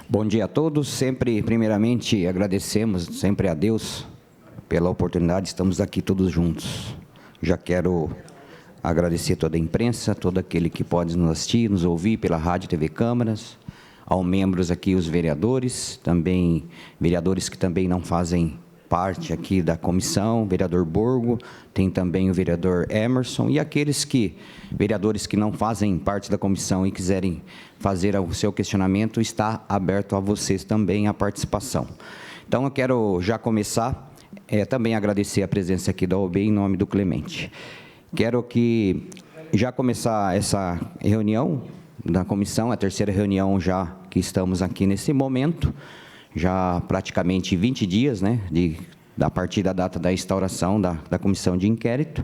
Bom dia a todos. Sempre, primeiramente, agradecemos sempre a Deus pela oportunidade, estamos aqui todos juntos. Já quero agradecer toda a imprensa, todo aquele que pode nos assistir, nos ouvir pela Rádio TV Câmaras, aos membros aqui, os vereadores, também vereadores que também não fazem parte aqui da comissão, vereador Borgo, tem também o vereador Emerson, e aqueles vereadores que não fazem parte da comissão e quiserem fazer o seu questionamento, está aberto a vocês também a participação. Então, eu quero já começar, também agradecer a presença aqui da OAB em nome do Clemente. Quero já começar essa reunião da comissão, a terceira reunião já que estamos aqui nesse momento, já praticamente 20 dias, né, a partir da data da instauração da comissão de inquérito,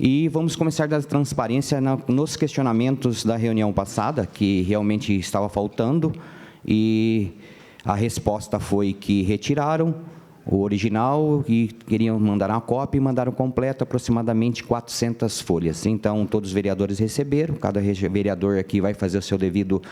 e vamos começar da transparência nos questionamentos da reunião passada, que realmente estava faltando, e a resposta foi que retiraram o original e queriam mandar uma cópia e mandaram completa, aproximadamente 400 folhas. Então, todos os vereadores receberam, cada vereador aqui vai fazer o seu devido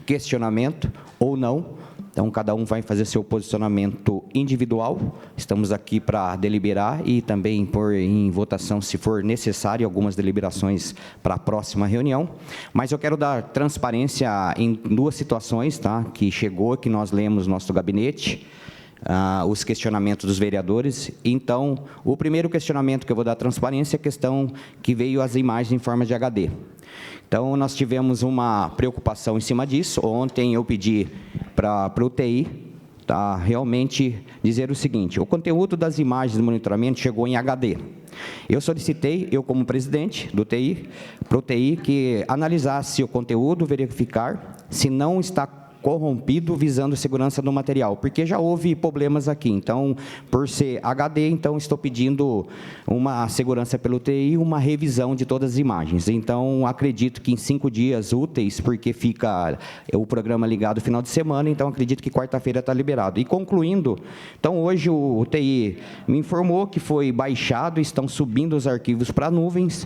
questionamento ou não. Então, cada um vai fazer seu posicionamento individual. Estamos aqui para deliberar e também pôr em votação, se for necessário, algumas deliberações para a próxima reunião. Mas eu quero dar transparência em duas situações, tá? Que chegou, que nós lemos no nosso gabinete, os questionamentos dos vereadores. Então, o primeiro questionamento que eu vou dar transparência é a questão que veio as imagens em forma de HD. Então, nós tivemos uma preocupação em cima disso. Ontem eu pedi para o TI, realmente dizer o seguinte: o conteúdo das imagens do monitoramento chegou em HD. Eu solicitei, eu como presidente do TI, para o TI que analisasse o conteúdo, verificar se não está corrompido visando a segurança do material, porque já houve problemas aqui. Então, por ser HD, então estou pedindo uma segurança pelo TI, uma revisão de todas as imagens. Então, acredito que em 5 dias úteis, porque fica o programa ligado no final de semana, então acredito que quarta-feira está liberado. E concluindo, então hoje o TI me informou que foi baixado, estão subindo os arquivos para nuvens,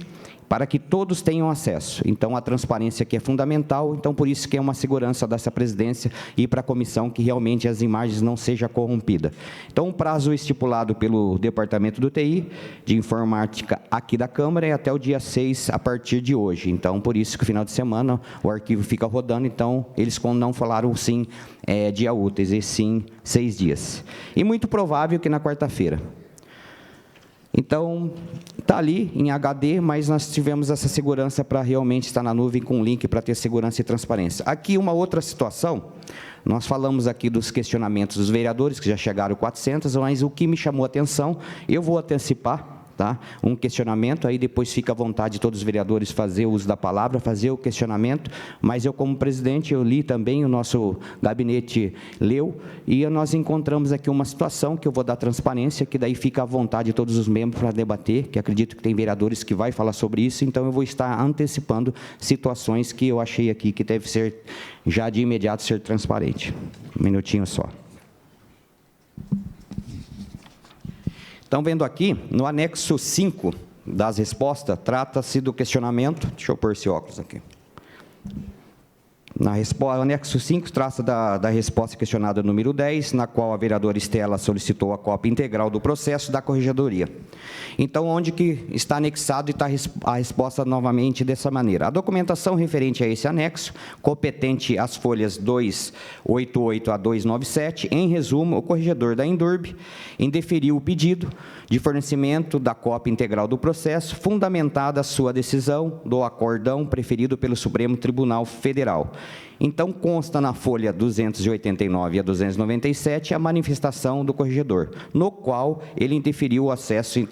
para que todos tenham acesso. Então, a transparência aqui é fundamental, então, por isso que é uma segurança dessa presidência e para a comissão que realmente as imagens não sejam corrompidas. Então, o prazo estipulado pelo Departamento do TI, de Informática aqui da Câmara, é até o dia 6, a partir de hoje. Então, por isso que, no final de semana, o arquivo fica rodando, então, eles não falaram sim dia úteis, e sim 6 dias. E muito provável que na quarta-feira. Então, está ali em HD, mas nós tivemos essa segurança para realmente estar na nuvem com link para ter segurança e transparência. Aqui uma outra situação, nós falamos aqui dos questionamentos dos vereadores, que já chegaram 400, mas o que me chamou a atenção, eu vou antecipar, tá? Um questionamento, aí depois fica à vontade de todos os vereadores fazer o uso da palavra, fazer o questionamento, mas eu como presidente, eu li também, o nosso gabinete leu, e nós encontramos aqui uma situação que eu vou dar transparência, que daí fica à vontade de todos os membros para debater, que acredito que tem vereadores que vai falar sobre isso, então eu vou estar antecipando situações que eu achei aqui que deve ser, já de imediato, ser transparente. Um minutinho só. Então, vendo aqui, no anexo 5 das respostas, trata-se do questionamento, deixa eu pôr esse óculos aqui. O anexo 5 trata da resposta questionada número 10, na qual a vereadora Estela solicitou a cópia integral do processo da corregedoria. Então, onde que está anexado e está a resposta novamente dessa maneira. A documentação referente a esse anexo, competente às folhas 288 a 297, em resumo, o corregedor da Indurb indeferiu o pedido de fornecimento da cópia integral do processo, fundamentada a sua decisão do acórdão preferido pelo Supremo Tribunal Federal. Então, consta na folha 289 a 297 a manifestação do corregedor, no qual ele indeferiu o acesso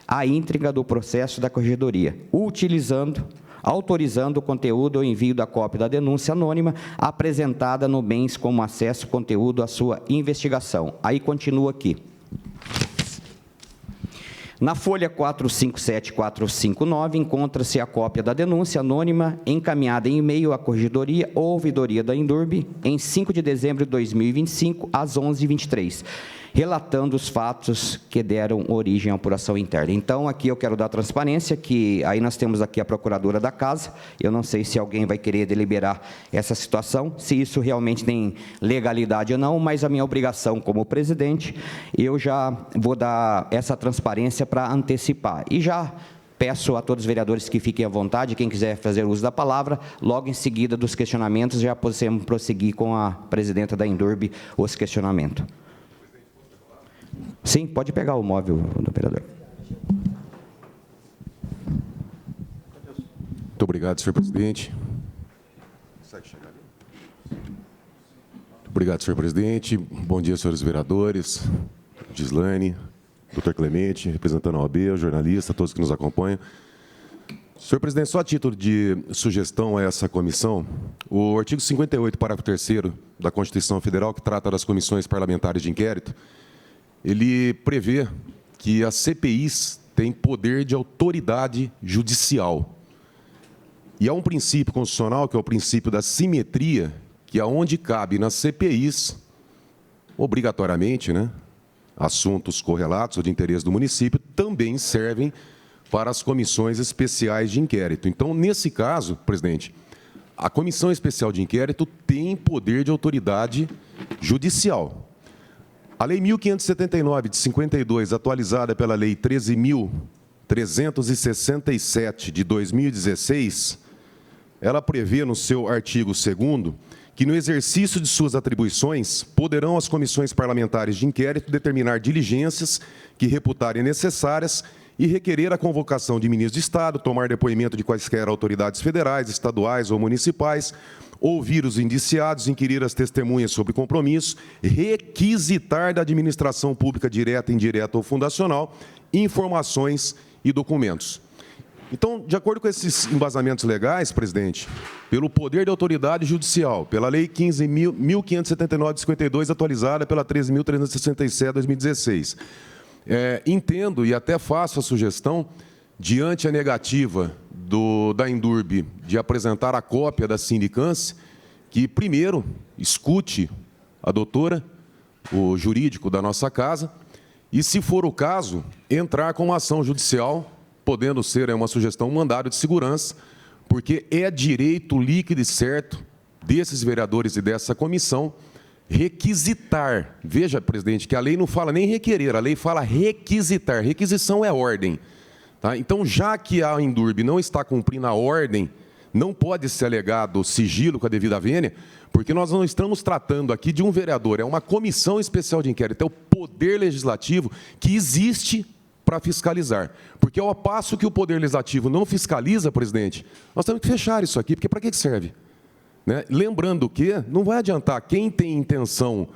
à íntegra do processo da corregedoria, autorizando o conteúdo ou envio da cópia da denúncia anônima apresentada no bens como acesso ao conteúdo à sua investigação. Aí continua aqui. Na folha 457 e 459, encontra-se a cópia da denúncia anônima encaminhada em e-mail à Corregedoria ou Ouvidoria da Indurb em 5 de dezembro de 2025, às 11h23. relatando os fatos que deram origem à apuração interna. Então, aqui eu quero dar transparência, que aí nós temos aqui a procuradora da casa, eu não sei se alguém vai querer deliberar essa situação, se isso realmente tem legalidade ou não, mas a minha obrigação como presidente, eu já vou dar essa transparência para antecipar. E já peço a todos os vereadores que fiquem à vontade, quem quiser fazer uso da palavra, logo em seguida dos questionamentos, já podemos prosseguir com a presidenta da Indurb os questionamentos. Sim, pode pegar o móvel do vereador. Muito obrigado, senhor presidente. Muito obrigado, senhor presidente. Bom dia, senhores vereadores, Gislane, doutor Clemente, representando a OAB, o jornalista, todos que nos acompanham. Senhor presidente, só a título de sugestão a essa comissão, o artigo 58, parágrafo 3º da Constituição Federal, que trata das comissões parlamentares de inquérito, ele prevê que as CPIs têm poder de autoridade judicial. E há um princípio constitucional, que é o princípio da simetria, que aonde cabe nas CPIs, obrigatoriamente, né, assuntos correlatos ou de interesse do município, também servem para as comissões especiais de inquérito. Então, nesse caso, presidente, a comissão especial de inquérito tem poder de autoridade judicial. A Lei 1.579, de 52, atualizada pela Lei 13.367, de 2016, ela prevê no seu artigo 2º que, no exercício de suas atribuições, poderão as comissões parlamentares de inquérito determinar diligências que reputarem necessárias e requerer a convocação de ministros de Estado, tomar depoimento de quaisquer autoridades federais, estaduais ou municipais, ouvir os indiciados, inquirir as testemunhas sobre compromisso, requisitar da administração pública direta, indireta ou fundacional informações e documentos. Então, de acordo com esses embasamentos legais, presidente, pelo poder de autoridade judicial, pela Lei 15.579 de 52, atualizada pela 13.367 de 2016, entendo e até faço a sugestão, diante a negativa da Indurb de apresentar a cópia da sindicância, que primeiro escute a doutora, o jurídico da nossa casa, e, se for o caso, entrar com uma ação judicial, podendo ser uma sugestão, um mandado de segurança, porque é direito líquido e certo desses vereadores e dessa comissão requisitar. Veja, presidente, que a lei não fala nem requerer, a lei fala requisitar. Requisição é ordem. Tá? Então, já que a Indurb não está cumprindo a ordem, não pode ser alegado sigilo com a devida vênia, porque nós não estamos tratando aqui de um vereador, é uma comissão especial de inquérito, é o poder legislativo que existe para fiscalizar. Porque, ao passo que o poder legislativo não fiscaliza, presidente, nós temos que fechar isso aqui, porque para que serve? Né? Lembrando que não vai adiantar quem tem intenção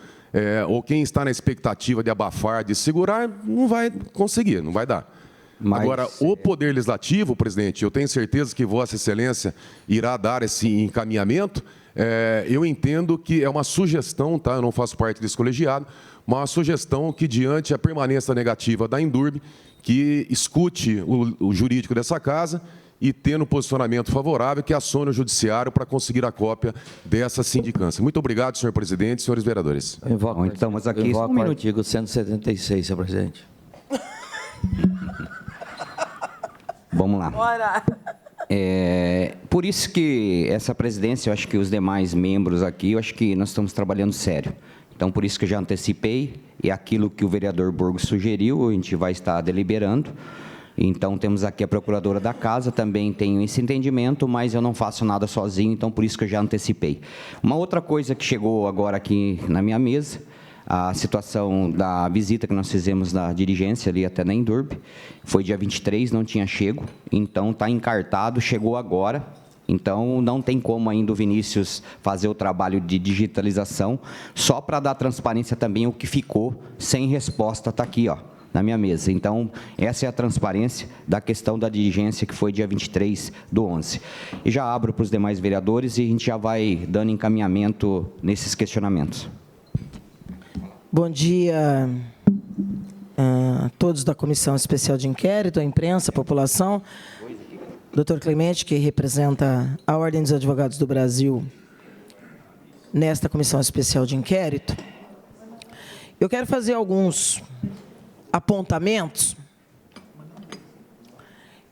ou quem está na expectativa de abafar, de segurar, não vai conseguir, não vai dar. Mas, agora, o Poder Legislativo, presidente, eu tenho certeza que Vossa Excelência irá dar esse encaminhamento. Eu entendo que é uma sugestão, tá? Eu não faço parte desse colegiado, mas uma sugestão que, diante a permanência negativa da Indurb, que escute o jurídico dessa casa e, tendo posicionamento favorável, que acione o judiciário para conseguir a cópia dessa sindicância. Muito obrigado, senhor presidente, senhores vereadores. Bom, estamos aqui. Invoco o artigo 176, senhor presidente. Vamos lá. Bora. Por isso que essa presidência, eu acho que os demais membros aqui, eu acho que nós estamos trabalhando sério. Então, por isso que eu já antecipei, e aquilo que o vereador Burgos sugeriu, a gente vai estar deliberando. Então, temos aqui a procuradora da casa, também tenho esse entendimento, mas eu não faço nada sozinho, então por isso que eu já antecipei. Uma outra coisa que chegou agora aqui na minha mesa, a situação da visita que nós fizemos da dirigência ali até na Indurb, foi dia 23, não tinha chego, então está encartado, chegou agora, então não tem como ainda o Vinícius fazer o trabalho de digitalização, só para dar transparência também o que ficou sem resposta está aqui, ó, na minha mesa. Então, essa é a transparência da questão da diligência que foi dia 23/11. E já abro para os demais vereadores e a gente já vai dando encaminhamento nesses questionamentos. Bom dia a todos da Comissão Especial de Inquérito, a imprensa, a população. Doutor Clemente, que representa a Ordem dos Advogados do Brasil nesta Comissão Especial de Inquérito. eu quero fazer alguns apontamentos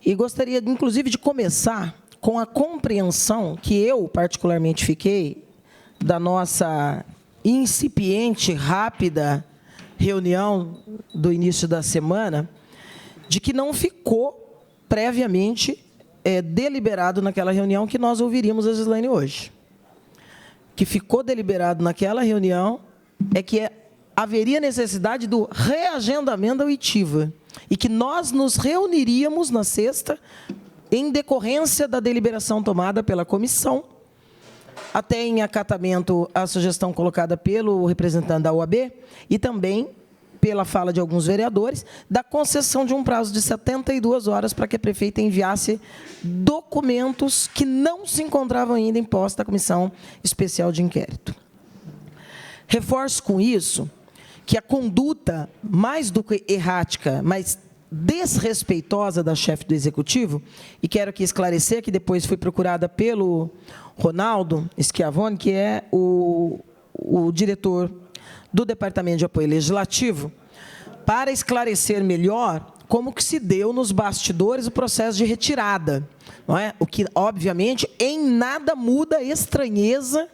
e gostaria, inclusive, de começar com a compreensão que eu, particularmente, fiquei da nossa incipiente, rápida reunião do início da semana, de que não ficou previamente deliberado naquela reunião que nós ouviríamos a Gislaine hoje. Que ficou deliberado naquela reunião é que haveria necessidade do reagendamento da oitiva e que nós nos reuniríamos na sexta em decorrência da deliberação tomada pela comissão, até em acatamento à sugestão colocada pelo representante da OAB e também pela fala de alguns vereadores, da concessão de um prazo de 72 horas para que a prefeita enviasse documentos que não se encontravam ainda em posse da Comissão Especial de Inquérito. Reforço com isso que a conduta, mais do que errática, mas desrespeitosa da chefe do Executivo, e quero aqui esclarecer que depois fui procurada pelo Ronaldo Schiavone, que é o diretor do Departamento de Apoio Legislativo, para esclarecer melhor como que se deu nos bastidores o processo de retirada, não é? O que, obviamente, em nada muda a estranheza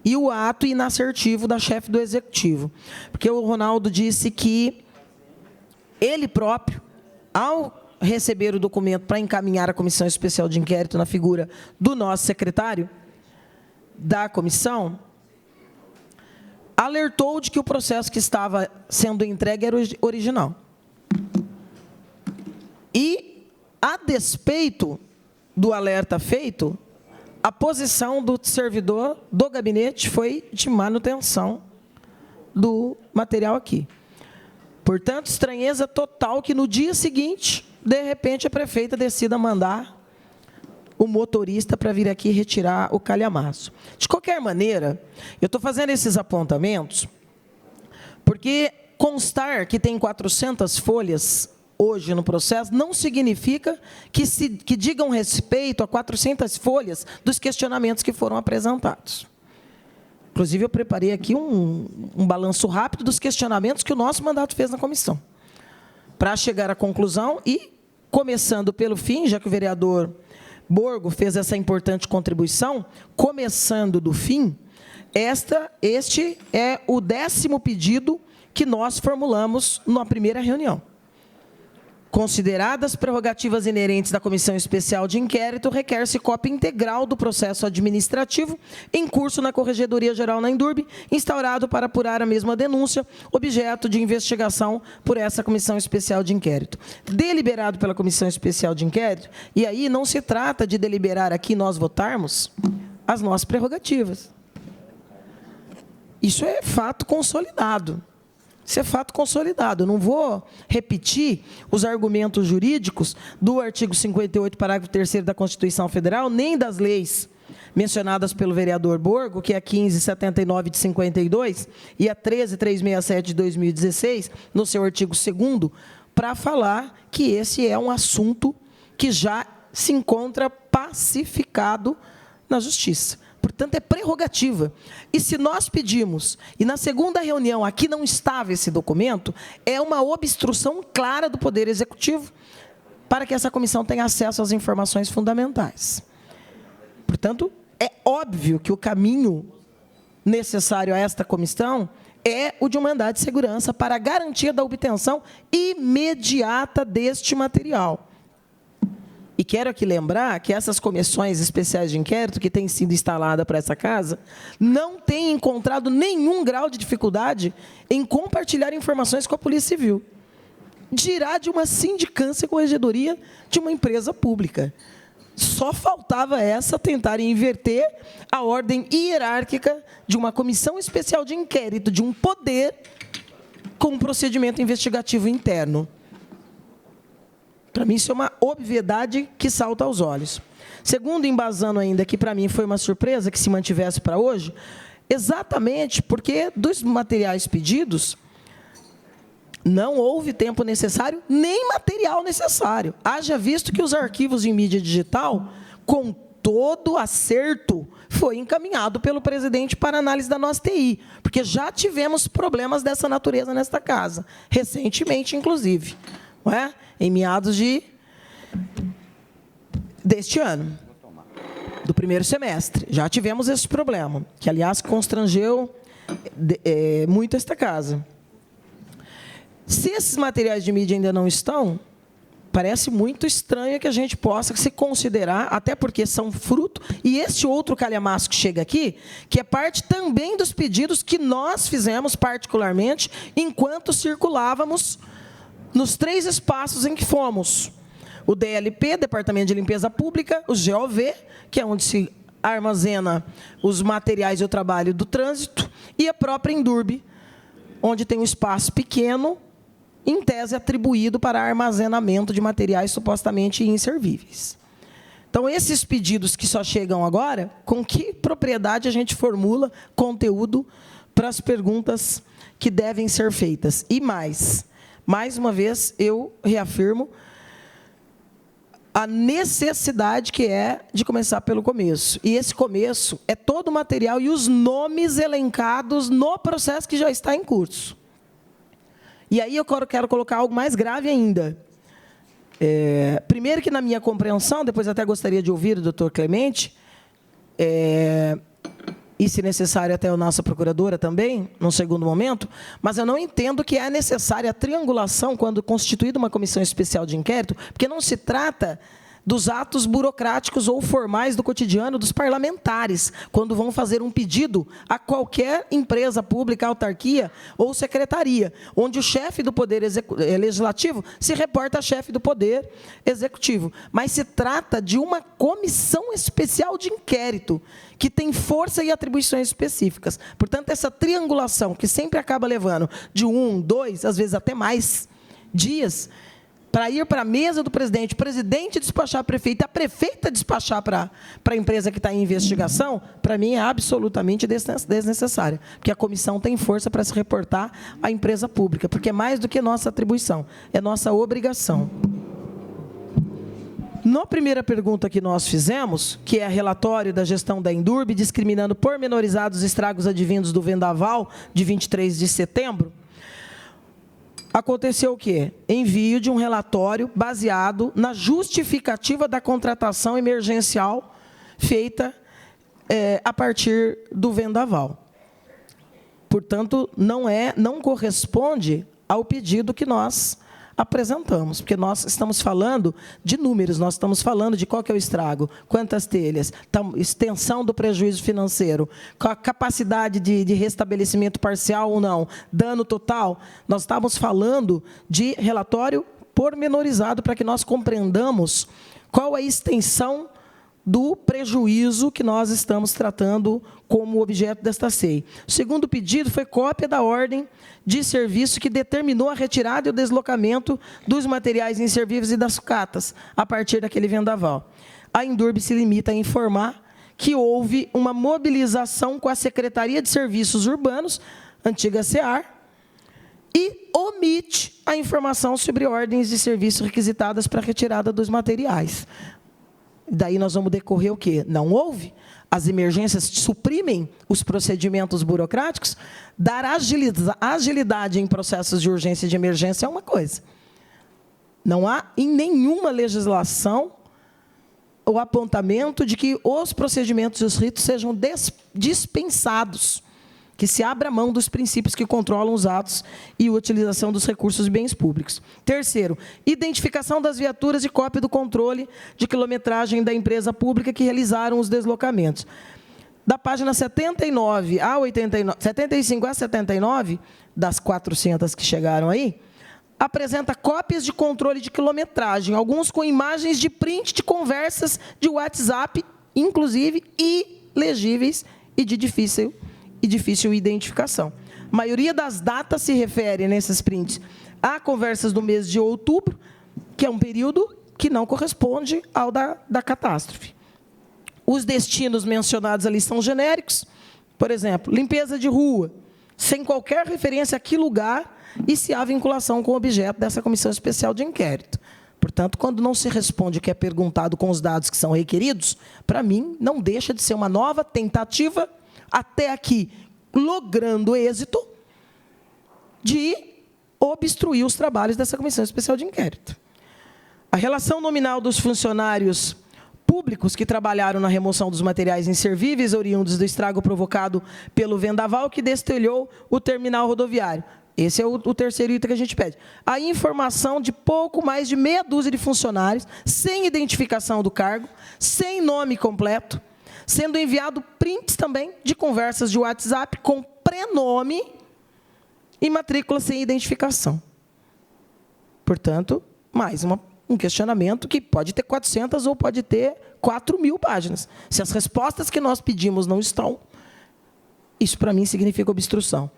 e o ato inassertivo da chefe do Executivo. Porque o Ronaldo disse que ele próprio, ao receber o documento para encaminhar a Comissão Especial de Inquérito na figura do nosso secretário da comissão, alertou de que o processo que estava sendo entregue era original. E, a despeito do alerta feito, a posição do servidor do gabinete foi de manutenção do material aqui. Portanto, estranheza total que no dia seguinte, de repente, a prefeita decida mandar o motorista para vir aqui retirar o calhamaço. De qualquer maneira, eu estou fazendo esses apontamentos porque constar que tem 400 folhas hoje no processo não significa que digam respeito a 400 folhas dos questionamentos que foram apresentados. Inclusive, eu preparei aqui um balanço rápido dos questionamentos que o nosso mandato fez na comissão, para chegar à conclusão e, começando pelo fim, já que o vereador Borgo fez essa importante contribuição, começando do fim, este é o 10º pedido que nós formulamos na primeira reunião. Consideradas prerrogativas inerentes da Comissão Especial de Inquérito, requer-se cópia integral do processo administrativo em curso na Corregedoria Geral na Indurbe, instaurado para apurar a mesma denúncia, objeto de investigação por essa Comissão Especial de Inquérito. Deliberado pela Comissão Especial de Inquérito, e aí não se trata de deliberar aqui nós votarmos as nossas prerrogativas. Isso é fato consolidado. Isso é fato consolidado. Eu não vou repetir os argumentos jurídicos do artigo 58, parágrafo 3º da Constituição Federal, nem das leis mencionadas pelo vereador Borgo, que é a 1579 de 52 e a 13367 de 2016, no seu artigo 2º, para falar que esse é um assunto que já se encontra pacificado na Justiça. Portanto, é prerrogativa. E se nós pedimos, e na segunda reunião aqui não estava esse documento, é uma obstrução clara do Poder Executivo para que essa comissão tenha acesso às informações fundamentais. Portanto, é óbvio que o caminho necessário a esta comissão é o de um mandado de segurança para a garantia da obtenção imediata deste material. E quero aqui lembrar que essas comissões especiais de inquérito que têm sido instaladas para essa casa não têm encontrado nenhum grau de dificuldade em compartilhar informações com a Polícia Civil. Dirá de uma sindicância e corregedoria de uma empresa pública. Só faltava essa tentarem inverter a ordem hierárquica de uma comissão especial de inquérito de um poder com um procedimento investigativo interno. Para mim, isso é uma obviedade que salta aos olhos. Segundo, embasando ainda, que para mim foi uma surpresa que se mantivesse para hoje, exatamente porque dos materiais pedidos, não houve tempo necessário, nem material necessário. Haja visto que os arquivos em mídia digital, com todo acerto foi encaminhado pelo presidente para análise da nossa TI, porque já tivemos problemas dessa natureza nesta casa, recentemente, inclusive, não é? Em meados deste ano, do primeiro semestre. Já tivemos esse problema, que, aliás, constrangeu muito esta casa. Se esses materiais de mídia ainda não estão, parece muito estranho que a gente possa se considerar, até porque são fruto, e este outro calhamaço que chega aqui, que é parte também dos pedidos que nós fizemos particularmente, enquanto circulávamos nos 3 espaços em que fomos. O DLP, Departamento de Limpeza Pública, o GOV, que é onde se armazena os materiais e o trabalho do trânsito, e a própria Indurb, onde tem um espaço pequeno, em tese atribuído para armazenamento de materiais supostamente inservíveis. Então, esses pedidos que só chegam agora, com que propriedade a gente formula conteúdo para as perguntas que devem ser feitas? E mais uma vez, eu reafirmo a necessidade que é de começar pelo começo. E esse começo é todo o material e os nomes elencados no processo que já está em curso. E aí eu quero colocar algo mais grave ainda. Primeiro que, na minha compreensão, depois até gostaria de ouvir o doutor Clemente, e, se necessário, até a nossa procuradora também, num segundo momento, mas eu não entendo que é necessária a triangulação quando constituída uma comissão especial de inquérito, porque não se trata dos atos burocráticos ou formais do cotidiano dos parlamentares, quando vão fazer um pedido a qualquer empresa pública, autarquia ou secretaria, onde o chefe do Poder Legislativo se reporta a chefe do Poder Executivo. Mas se trata de uma comissão especial de inquérito, que tem força e atribuições específicas. Portanto, essa triangulação, que sempre acaba levando de 1, 2, às vezes até mais dias, para ir para a mesa do presidente, o presidente despachar a prefeita, a prefeita despachar para a empresa que está em investigação, para mim é absolutamente desnecessária, porque a comissão tem força para se reportar à empresa pública, porque é mais do que nossa atribuição, é nossa obrigação. Na primeira pergunta que nós fizemos, que é relatório da gestão da Indurb, discriminando pormenorizados estragos advindos do vendaval de 23 de setembro, aconteceu o quê? Envio de um relatório baseado na justificativa da contratação emergencial feita a partir do vendaval. Portanto, não corresponde ao pedido que nós apresentamos, porque nós estamos falando de números, nós estamos falando de qual que é o estrago, quantas telhas, extensão do prejuízo financeiro, a capacidade de restabelecimento parcial ou não, dano total. Nós estamos falando de relatório pormenorizado para que nós compreendamos qual a extensão do prejuízo que nós estamos tratando como objeto desta SEI. O segundo pedido foi cópia da ordem de serviço que determinou a retirada e o deslocamento dos materiais inservíveis e das sucatas a partir daquele vendaval. A Indurb se limita a informar que houve uma mobilização com a Secretaria de Serviços Urbanos, antiga SEAR, e omite a informação sobre ordens de serviço requisitadas para a retirada dos materiais. Daí nós vamos decorrer o quê? Não houve? As emergências suprimem os procedimentos burocráticos? Dar agilidade em processos de urgência e de emergência é uma coisa. Não há em nenhuma legislação o apontamento de que os procedimentos e os ritos sejam dispensados, que se abra mão dos princípios que controlam os atos e a utilização dos recursos e bens públicos. Terceiro, identificação das viaturas e cópia do controle de quilometragem da empresa pública que realizaram os deslocamentos. Da página 79 a 89, 75 a 79, das 400 que chegaram aí, apresenta cópias de controle de quilometragem, alguns com imagens de print de conversas de WhatsApp, inclusive ilegíveis e de difícil identificação. A maioria das datas se refere, nesses prints, a conversas do mês de outubro, que é um período que não corresponde ao da catástrofe. Os destinos mencionados ali são genéricos, por exemplo, limpeza de rua, sem qualquer referência a que lugar e se há vinculação com o objeto dessa comissão especial de inquérito. Portanto, quando não se responde o que é perguntado com os dados que são requeridos, para mim, não deixa de ser uma nova tentativa, até aqui, logrando êxito, de obstruir os trabalhos dessa Comissão Especial de Inquérito. A relação nominal dos funcionários públicos que trabalharam na remoção dos materiais inservíveis oriundos do estrago provocado pelo vendaval que destelhou o terminal rodoviário. Esse é o terceiro item que a gente pede. A informação de pouco mais de meia dúzia de funcionários, sem identificação do cargo, sem nome completo, sendo enviado prints também de conversas de WhatsApp com prenome e matrícula sem identificação. Portanto, mais um questionamento que pode ter 400 ou pode ter 4.000 páginas. Se as respostas que nós pedimos não estão, isso, para mim, significa obstrução.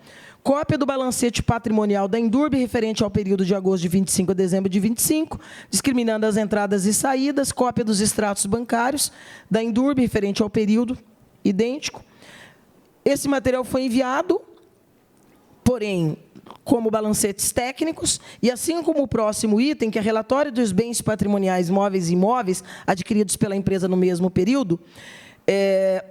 Cópia do balancete patrimonial da Endurbe, referente ao período de agosto de 25 a dezembro de 25, discriminando as entradas e saídas. Cópia dos extratos bancários da Endurbe, referente ao período, idêntico. Esse material foi enviado, porém, como balancetes técnicos, e assim como o próximo item, que é relatório dos bens patrimoniais móveis e imóveis adquiridos pela empresa no mesmo período,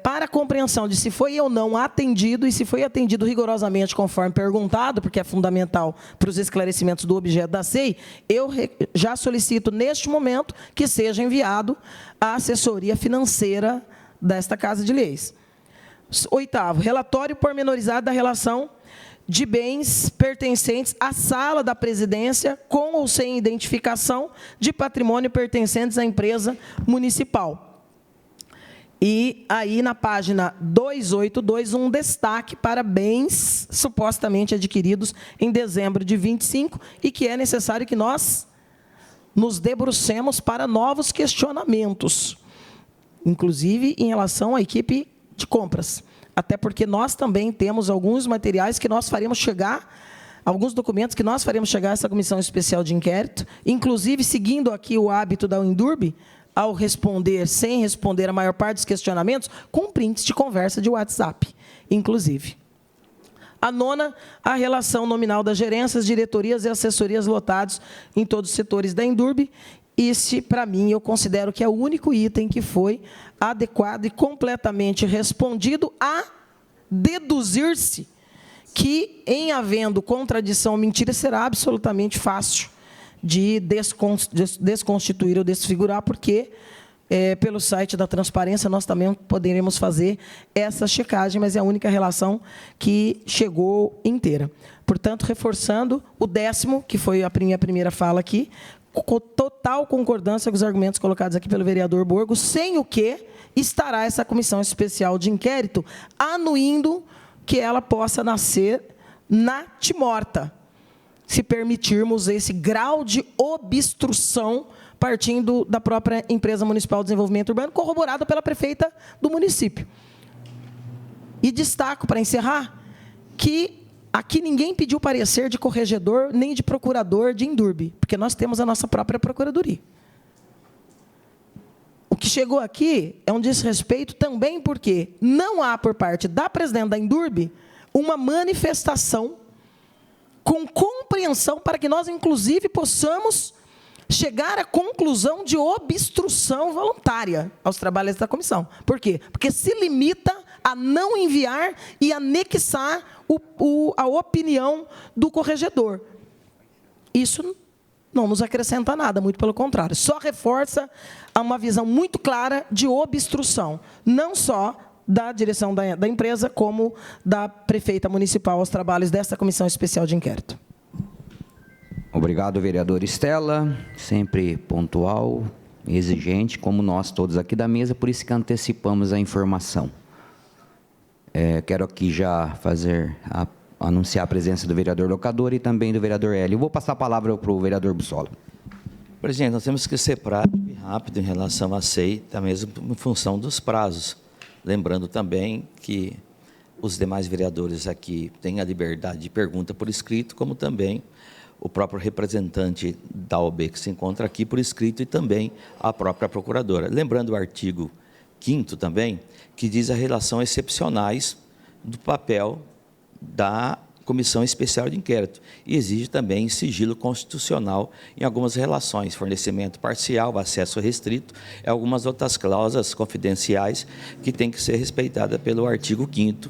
para a compreensão de se foi ou não atendido, e se foi atendido rigorosamente conforme perguntado, porque é fundamental para os esclarecimentos do objeto da SEI, eu já solicito, neste momento, que seja enviado à assessoria financeira desta Casa de Leis. Oitavo, relatório pormenorizado da relação de bens pertencentes à sala da presidência, com ou sem identificação de patrimônio pertencentes à empresa municipal. E aí, na página 282, um destaque para bens supostamente adquiridos em dezembro de 25 e que é necessário que nós nos debrucemos para novos questionamentos, inclusive em relação à equipe de compras. Até porque nós também temos alguns materiais que nós faremos chegar, alguns documentos que nós faremos chegar a essa Comissão Especial de Inquérito, inclusive seguindo aqui o hábito da Endurbe, ao responder, sem responder a maior parte dos questionamentos, com prints de conversa de WhatsApp, inclusive. A nona, a relação nominal das gerências, diretorias e assessorias lotados em todos os setores da Endurbe. Esse, para mim, eu considero que é o único item que foi adequado e completamente respondido, a deduzir-se que, em havendo contradição ou mentira, será absolutamente fácil de desconstituir ou desfigurar, porque, pelo site da transparência, nós também poderemos fazer essa checagem, mas é a única relação que chegou inteira. Portanto, reforçando o 10º, que foi a minha primeira fala aqui, com total concordância com os argumentos colocados aqui pelo vereador Borgo, sem o que estará essa Comissão Especial de Inquérito anuindo que ela possa nascer natimorta, se permitirmos esse grau de obstrução partindo da própria Empresa Municipal de Desenvolvimento Urbano, corroborada pela prefeita do município. E destaco, para encerrar, que aqui ninguém pediu parecer de corregedor nem de procurador de Endurbe, porque nós temos a nossa própria procuradoria. O que chegou aqui é um desrespeito também porque não há, por parte da presidente da Endurbe, uma manifestação com compreensão para que nós, inclusive, possamos chegar à conclusão de obstrução voluntária aos trabalhos da comissão. Por quê? Porque se limita a não enviar e anexar a opinião do corregedor. Isso não nos acrescenta nada, muito pelo contrário. Só reforça uma visão muito clara de obstrução, não só da direção da empresa, como da prefeita municipal aos trabalhos desta Comissão Especial de Inquérito. Obrigado, vereadora Estela, sempre pontual, exigente, como nós todos aqui da mesa, por isso que antecipamos a informação. Quero aqui já anunciar a presença do vereador Locador e também do vereador Hélio. Vou passar a palavra para o vereador Bussola. Presidente, nós temos que ser prático e rápido em relação à SEI, também em função dos prazos. Lembrando também que os demais vereadores aqui têm a liberdade de pergunta por escrito, como também o próprio representante da OAB que se encontra aqui por escrito e também a própria procuradora. Lembrando o artigo 5º também, que diz a relação excepcionais do papel da comissão especial de inquérito e exige também sigilo constitucional em algumas relações, fornecimento parcial, acesso restrito e algumas outras cláusulas confidenciais que têm que ser respeitadas pelo artigo 5º,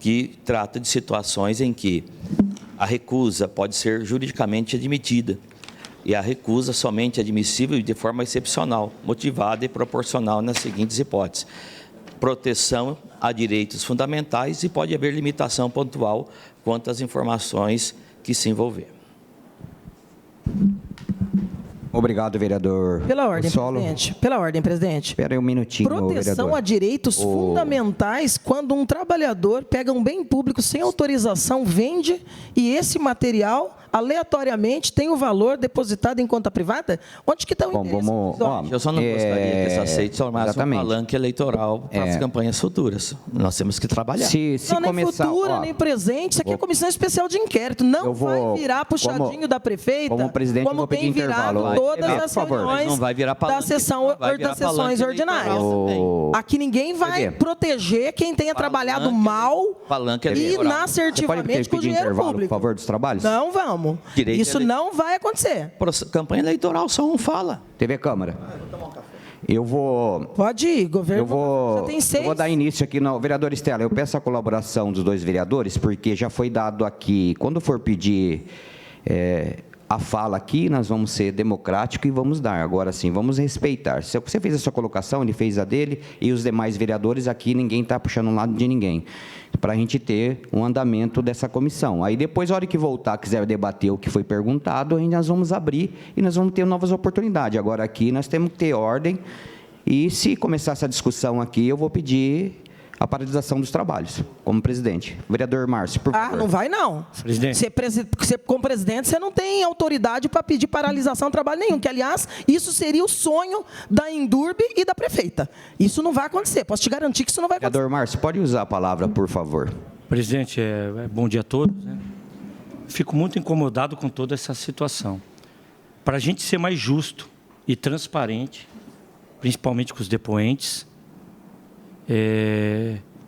que trata de situações em que a recusa pode ser juridicamente admitida e a recusa somente admissível de forma excepcional, motivada e proporcional nas seguintes hipóteses: proteção a direitos fundamentais e pode haver limitação pontual quanto às informações que se envolver. Obrigado, vereador. Pela ordem, Solo. presidente. Pela ordem, presidente. Espera aí um minutinho, Proteção vereador. a direitos fundamentais quando um trabalhador pega um bem público sem autorização, vende e esse material aleatoriamente tem o valor depositado em conta privada? Onde que está o Bom, interesse? vamos... ó, Eu só não gostaria que essa aceite tornasse um exatamente. palanque eleitoral para as campanhas futuras. Nós temos que trabalhar. Se Não, nem começar... futura, ó, nem presente. Isso aqui é comissão especial de inquérito. Não Eu vou- vai virar puxadinho como- da prefeita, como presidente, eu como vou pedir tem virado intervalo. todas Vai, as por favor. reuniões Não vai virar da palanque, sessão, não vai virar das sessões palanque ordinárias. eleitoral também. Aqui ninguém vai Quer ver? proteger quem tenha trabalhado mal palanque e eleitoral. Você pode inassertivamente com pedir dinheiro intervalo, por público. favor, dos trabalhos? Não vamos. Direito Isso não vai acontecer. Campanha eleitoral só um fala. TV Câmara. Eu vou... Pode ir, governo. Eu Já tem 6. vou dar início aqui, no vereador Estela. Eu peço a colaboração dos dois vereadores, porque já foi dado aqui, quando for pedir a fala aqui, nós vamos ser democráticos e vamos dar. Agora sim, vamos respeitar. Se você fez a sua colocação, ele fez a dele, e os demais vereadores aqui, ninguém está puxando um lado de ninguém, para a gente ter um andamento dessa comissão. Aí depois, a hora que voltar, quiser debater o que foi perguntado, aí nós vamos abrir e nós vamos ter novas oportunidades. Agora aqui nós temos que ter ordem, e se começar essa discussão aqui, eu vou pedir a paralisação dos trabalhos, como presidente. Vereador Márcio, por favor. Não vai não. Presidente. Como presidente, você não tem autoridade para pedir paralisação de trabalho nenhum, que, aliás, isso seria o sonho da Endurbe e da prefeita. Isso não vai acontecer. Posso te garantir que isso não vai acontecer. Vereador Márcio, pode usar a palavra, por favor. Presidente, bom dia a todos, né? Fico muito incomodado com toda essa situação. Para a gente ser mais justo e transparente, principalmente com os depoentes,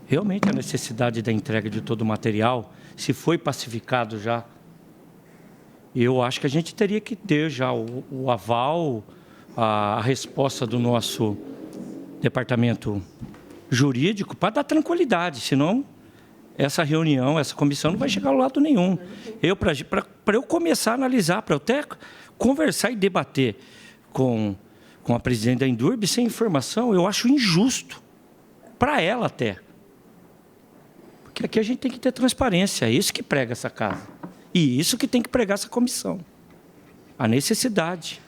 realmente a necessidade da entrega de todo o material, se foi pacificado já, eu acho que a gente teria que ter já o aval, a resposta do nosso departamento jurídico para dar tranquilidade, senão essa reunião, essa comissão não vai chegar a lado nenhum. Para eu começar a analisar, para eu até conversar e debater com a presidente da Endurbe sem informação, eu acho injusto. Para ela até. Porque aqui a gente tem que ter transparência, é isso que prega essa casa. E isso que tem que pregar essa comissão. A necessidade.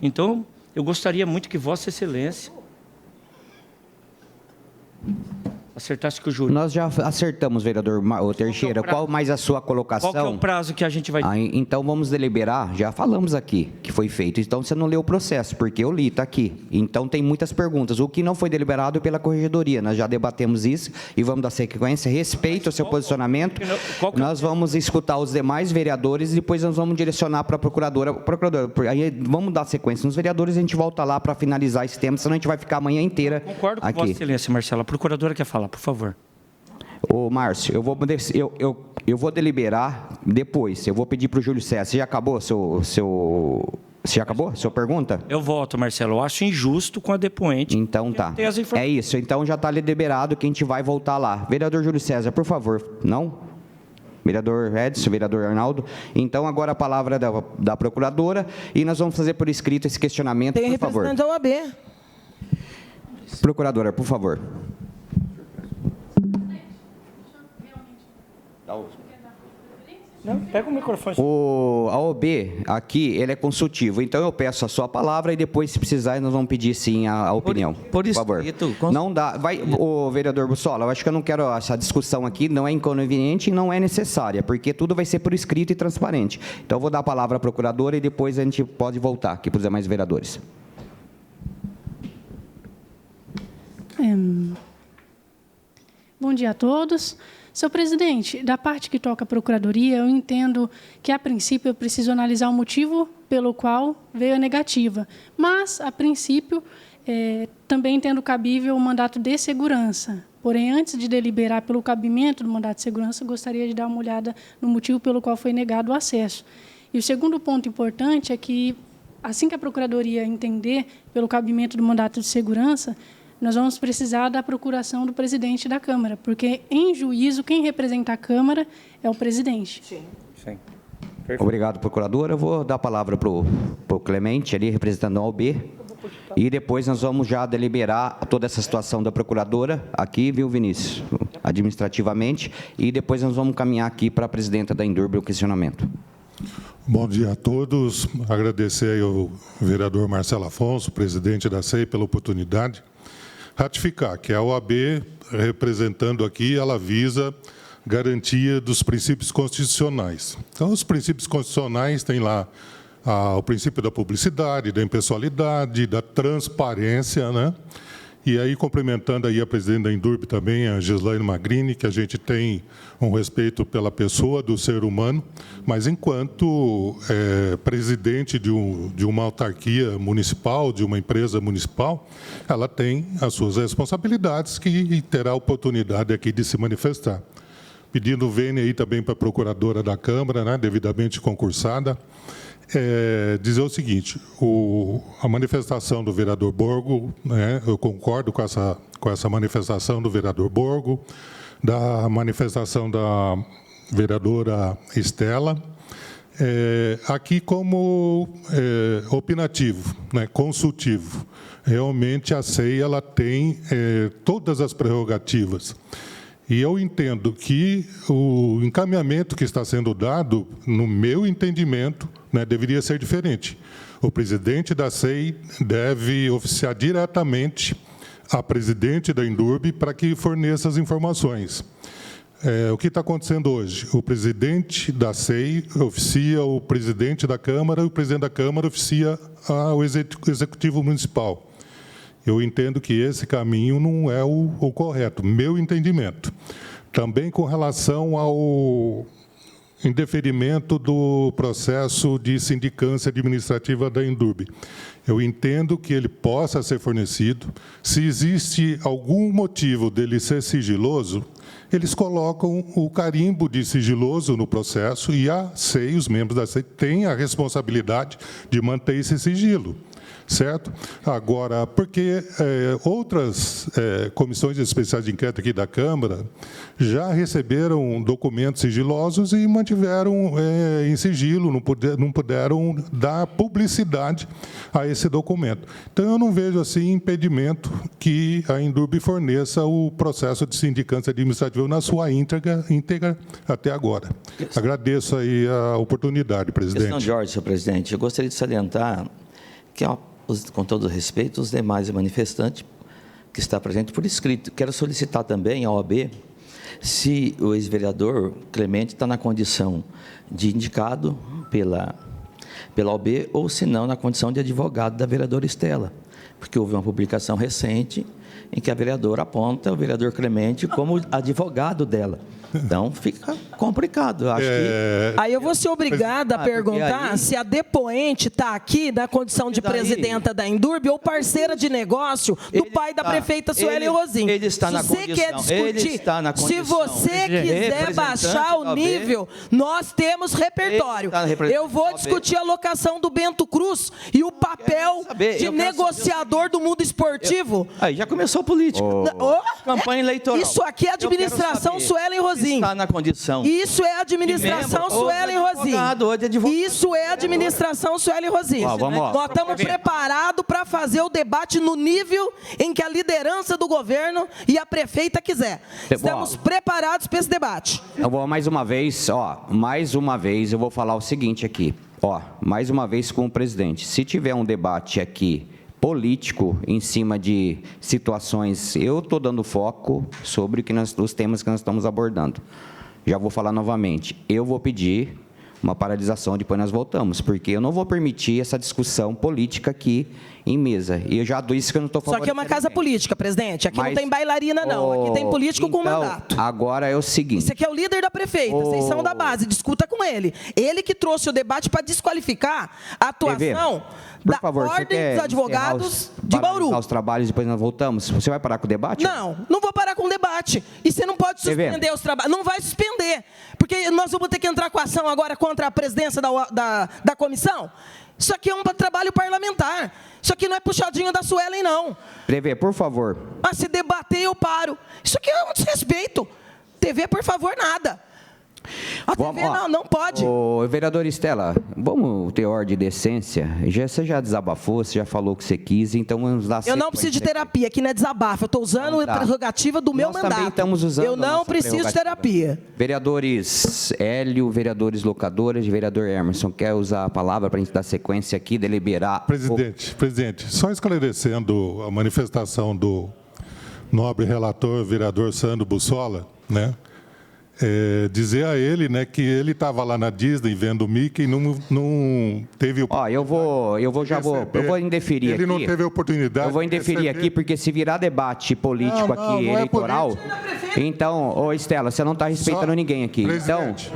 Então, eu gostaria muito que Vossa Excelência acertasse que o juiz... Nós já acertamos, vereador Teixeira. Qual mais a sua colocação? Qual que é o prazo que a gente vai... Então, vamos deliberar. Já falamos aqui que foi feito. Então, você não leu o processo, porque eu li, está aqui. Então, tem muitas perguntas. O que não foi deliberado pela corregedoria. Nós já debatemos isso e vamos dar sequência. Respeito ao seu posicionamento. Nós vamos escutar os demais vereadores e depois nós vamos direcionar para a procuradora. Aí vamos dar sequência nos vereadores e a gente volta lá para finalizar esse tema, senão a gente vai ficar a manhã inteira Concordo com aqui. Vossa Excelência, Marcela. A procuradora quer falar, por favor. Ô, Márcio, eu vou deliberar depois. Eu vou pedir para o Júlio César. Você já acabou Você já acabou? Sua pergunta? Eu voto, Marcelo. Eu acho injusto com a depoente. Então tá. Tem as É isso. Então já está deliberado que a gente vai voltar lá. Vereador Júlio César, por favor. Não? Vereador Edson, vereador Arnaldo. Então agora a palavra da procuradora e nós vamos fazer por escrito esse questionamento, Tem por favor. representante da OAB. Procuradora, por favor. Não, pega o microfone. A OB aqui, ele é consultivo, então eu peço a sua palavra e depois, se precisar, nós vamos pedir sim a opinião. Por favor. escrito, Não dá, o vereador Bussola, eu acho que eu não quero essa discussão aqui, não é inconveniente e não é necessária, porque tudo vai ser por escrito e transparente. Então eu vou dar a palavra à procuradora e depois a gente pode voltar aqui para os demais vereadores. Bom dia a todos. Senhor presidente, da parte que toca a Procuradoria, eu entendo que, a princípio, eu preciso analisar o motivo pelo qual veio a negativa. Mas, a princípio, também entendo cabível o mandato de segurança, Porém, antes de deliberar pelo cabimento do mandato de segurança, gostaria de dar uma olhada no motivo pelo qual foi negado o acesso. E o segundo ponto importante é que, assim que a Procuradoria entender pelo cabimento do mandato de segurança, nós vamos precisar da procuração do presidente da Câmara, porque, em juízo, quem representa a Câmara é o presidente. Sim. Obrigado, procuradora. Eu vou dar a palavra para o Clemente, ali, representando a OAB, e depois nós vamos já deliberar toda essa situação da procuradora, aqui, viu, Vinícius, administrativamente, e depois nós vamos caminhar aqui para a presidenta da Indurb o questionamento. Bom dia a todos. Agradecer aí ao vereador Marcelo Afonso, presidente da SEI, pela oportunidade. Ratificar que a OAB, representando aqui, ela visa garantia dos princípios constitucionais. Então, os princípios constitucionais têm lá o princípio da publicidade, da impessoalidade, da transparência, né? E aí, complementando aí a presidente da Indurb também, a Gislaine Magrini, que a gente tem um respeito pela pessoa, do ser humano, mas enquanto presidente de uma autarquia municipal, de uma empresa municipal, ela tem as suas responsabilidades que terá a oportunidade aqui de se manifestar. Pedindo vênia aí também para a procuradora da Câmara, né, devidamente concursada, dizer o seguinte: a manifestação do vereador Borgo, né, eu concordo com essa manifestação do vereador Borgo, da manifestação da vereadora Estela, aqui como opinativo, né, consultivo. Realmente a SEI ela tem todas as prerrogativas. E eu entendo que o encaminhamento que está sendo dado, no meu entendimento, né, deveria ser diferente. O presidente da SEI deve oficiar diretamente a presidente da Indurb para que forneça as informações. O que está acontecendo hoje? O presidente da SEI oficia o presidente da Câmara e o presidente da Câmara oficia o executivo municipal. Eu entendo que esse caminho não é o correto, meu entendimento. Também com relação ao indeferimento do processo de sindicância administrativa da Indurb. Eu entendo que ele possa ser fornecido. Se existe algum motivo dele ser sigiloso, eles colocam o carimbo de sigiloso no processo e a SEI, os membros da SEI, têm a responsabilidade de manter esse sigilo. Certo? Agora, porque outras comissões especiais de inquérito aqui da Câmara já receberam documentos sigilosos e mantiveram em sigilo, não puderam dar publicidade a esse documento. Então, eu não vejo assim impedimento que a Indurb forneça o processo de sindicância administrativa na sua íntegra até agora. Agradeço aí a oportunidade, presidente. Questão de ordem, senhor presidente. Eu gostaria de salientar que, com todo respeito, os demais manifestantes que está presente por escrito. Quero solicitar também à OAB se o ex-vereador Clemente está na condição de indicado pela OAB ou, se não, na condição de advogado da vereadora Estela, porque houve uma publicação recente em que a vereadora aponta o vereador Clemente como advogado dela. Então, fica complicado. Eu acho que... Aí eu vou ser obrigada a perguntar se a depoente está aqui na condição de presidenta da Indurb ou parceira de negócio do pai da prefeita Suelen Rosim. Ele está na condição. Quer discutir, está na condição. se você quiser baixar o nível, nós temos repertório. Eu vou discutir a locação do Bento Cruz e o papel de negociador do mundo esportivo. Aí já começou a política. Campanha eleitoral. Isso aqui é administração Suelen Rosim. Está na condição. Isso é administração Suelen Rosim. Isso é administração Suelen Rosim. Nós estamos preparados para fazer o debate no nível em que a liderança do governo e a prefeita quiser. Estamos preparados para esse debate. Eu vou mais uma vez eu vou falar o seguinte aqui. Mais uma vez com o presidente. Se tiver um debate aqui político em cima de situações, eu estou dando foco sobre os temas que nós estamos abordando. Já vou falar novamente, eu vou pedir uma paralisação, depois nós voltamos, porque eu não vou permitir essa discussão política aqui em mesa. E eu já disse que eu não estou falando. Só que é uma casa política, presidente. Aqui não tem bailarina, não. Aqui tem político com mandato. Agora é o seguinte. Você que é o líder da prefeita, vocês são da base, discuta com ele. Ele que trouxe o debate para desqualificar a atuação da Ordem dos Advogados de Bauru. Os trabalhos, depois nós voltamos. Você vai parar com o debate? Não vou parar com o debate. debate. E você não pode suspender os trabalhos. Não vai suspender. Porque nós vamos ter que entrar com ação agora contra a presidência da comissão. Isso aqui é um trabalho parlamentar. Isso aqui não é puxadinho da Suelen, não. TV, por favor. Ah, se debater, eu paro. Isso aqui é um desrespeito. TV, por favor, nada. A TV não pode. Ô, vereador Estela, vamos ter ordem de decência. Você já desabafou, você já falou o que você quis, então vamos dar Eu não preciso de terapia, aqui não é desabafo. Eu estou usando a prerrogativa do meu mandato. Também estamos usando eu não preciso de terapia. Vereadores Hélio, vereadores Locadoras e vereador Emerson, quer usar a palavra para a gente dar sequência aqui, deliberar? Presidente, só esclarecendo a manifestação do nobre relator, vereador Sandro Bussola, né? Dizer a ele, né, que ele estava lá na Disney vendo o Mickey e não teve oportunidade. Eu vou indeferir aqui. Ele não teve a oportunidade. Eu vou indeferir aqui, porque se virar debate político aqui, eleitoral, então, ô Estela, você não está respeitando ninguém aqui. Presidente,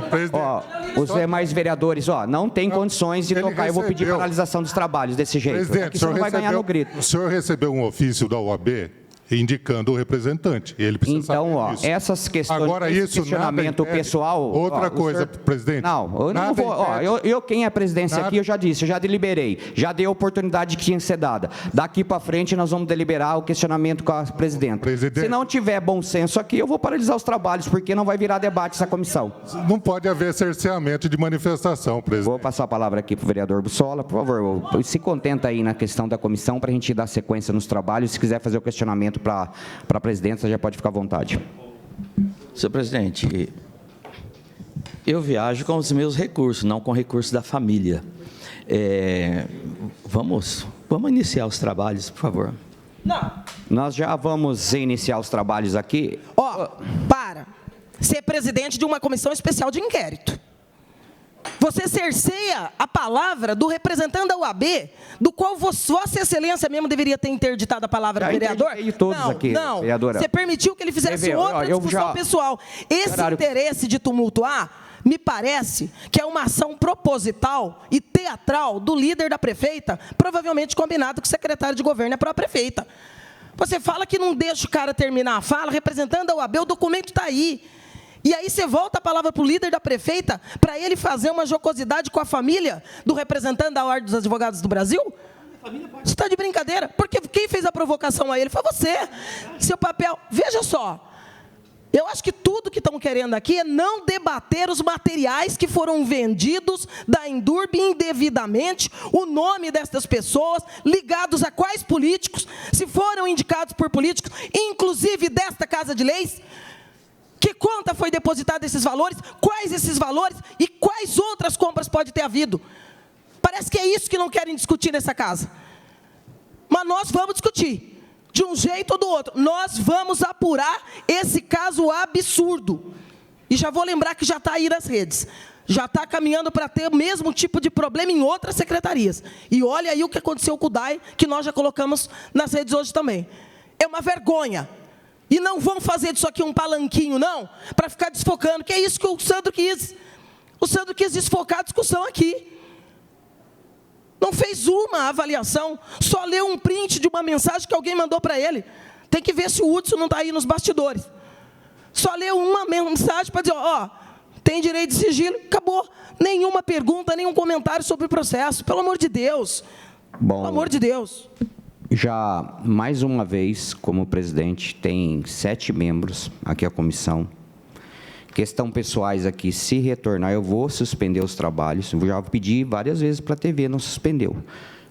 os demais vereadores, não tem condições de tocar. Eu vou pedir paralisação dos trabalhos desse jeito. Presidente, você não vai ganhar no grito. O senhor recebeu um ofício da OAB indicando o representante. Ele precisa saber disso. Essas questões, agora, isso questionamento pessoal... Outra coisa, presidente. Não, eu não vou... quem é presidência aqui, eu já disse, eu já deliberei, já dei a oportunidade que tinha que ser dada. Daqui para frente, nós vamos deliberar o questionamento com a presidenta. Se não tiver bom senso aqui, eu vou paralisar os trabalhos, porque não vai virar debate essa comissão. Não pode haver cerceamento de manifestação, presidente. Vou passar a palavra aqui para o vereador Bussola. Por favor, se contenta aí na questão da comissão, para a gente dar sequência nos trabalhos. Se quiser fazer o questionamento para a presidência, já pode ficar à vontade. Senhor presidente, eu viajo com os meus recursos, não com recursos da família. Vamos iniciar os trabalhos, por favor. Não. Nós já vamos iniciar os trabalhos aqui. Para. Ser presidente de uma comissão especial de inquérito. Você cerceia a palavra do representante da UAB, do qual Vossa Excelência mesmo deveria ter interditado a palavra do vereador? Não. Vereadora. Você permitiu que ele fizesse outra discussão pessoal. Esse interesse de tumultuar, me parece que é uma ação proposital e teatral do líder da prefeita, provavelmente combinado com o secretário de governo e a própria prefeita. Você fala que não deixa o cara terminar a fala, representando a UAB, o documento está aí. E aí você volta a palavra para o líder da prefeita, para ele fazer uma jocosidade com a família do representante da Ordem dos Advogados do Brasil? Você está de brincadeira? Porque quem fez a provocação a ele foi você. Seu papel... Veja só, eu acho que tudo que estão querendo aqui é não debater os materiais que foram vendidos da Endurbe indevidamente, o nome destas pessoas, ligados a quais políticos, se foram indicados por políticos, inclusive desta Casa de Leis. Que conta foi depositada esses valores? Quais esses valores? E quais outras compras pode ter havido? Parece que é isso que não querem discutir nessa casa. Mas nós vamos discutir, de um jeito ou do outro. Nós vamos apurar esse caso absurdo. E já vou lembrar que já está aí nas redes. Já está caminhando para ter o mesmo tipo de problema em outras secretarias. E olha aí o que aconteceu com o DAI, que nós já colocamos nas redes hoje também. É uma vergonha. E não vão fazer disso aqui um palanquinho, não, para ficar desfocando, que é isso que o Sandro quis. O Sandro quis desfocar a discussão aqui. Não fez uma avaliação, só leu um print de uma mensagem que alguém mandou para ele. Tem que ver se o Hudson não está aí nos bastidores. Só leu uma mensagem para dizer, tem direito de sigilo, acabou. Nenhuma pergunta, nenhum comentário sobre o processo. Pelo amor de Deus. Pelo amor de Deus. Já, mais uma vez, como presidente, tem 7 membros aqui a comissão. Questão pessoais aqui, se retornar, eu vou suspender os trabalhos. Eu já pedi várias vezes para a TV, não suspendeu.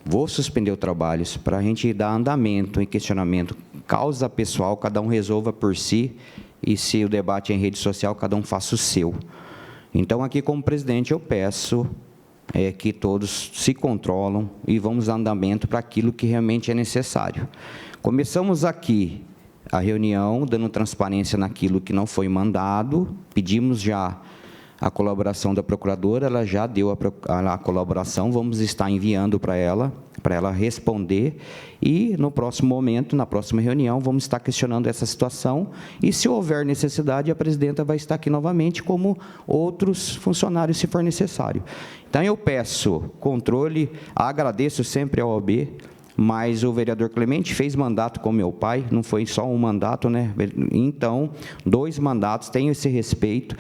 Vou suspender os trabalhos para a gente dar andamento em questionamento. Causa pessoal, cada um resolva por si. E se o debate é em rede social, cada um faça o seu. Então, aqui como presidente, eu peço... que todos se controlam e vamos dar andamento para aquilo que realmente é necessário. Começamos aqui a reunião, dando transparência naquilo que não foi mandado, pedimos já a colaboração da procuradora, ela já deu a colaboração, vamos estar enviando para ela responder, e no próximo momento, na próxima reunião, vamos estar questionando essa situação, e se houver necessidade, a presidenta vai estar aqui novamente, como outros funcionários, se for necessário. Então, eu peço controle, agradeço sempre ao OAB, mas o vereador Clemente fez mandato com meu pai, não foi só um mandato, né? Então, 2 mandatos, tenho esse respeito.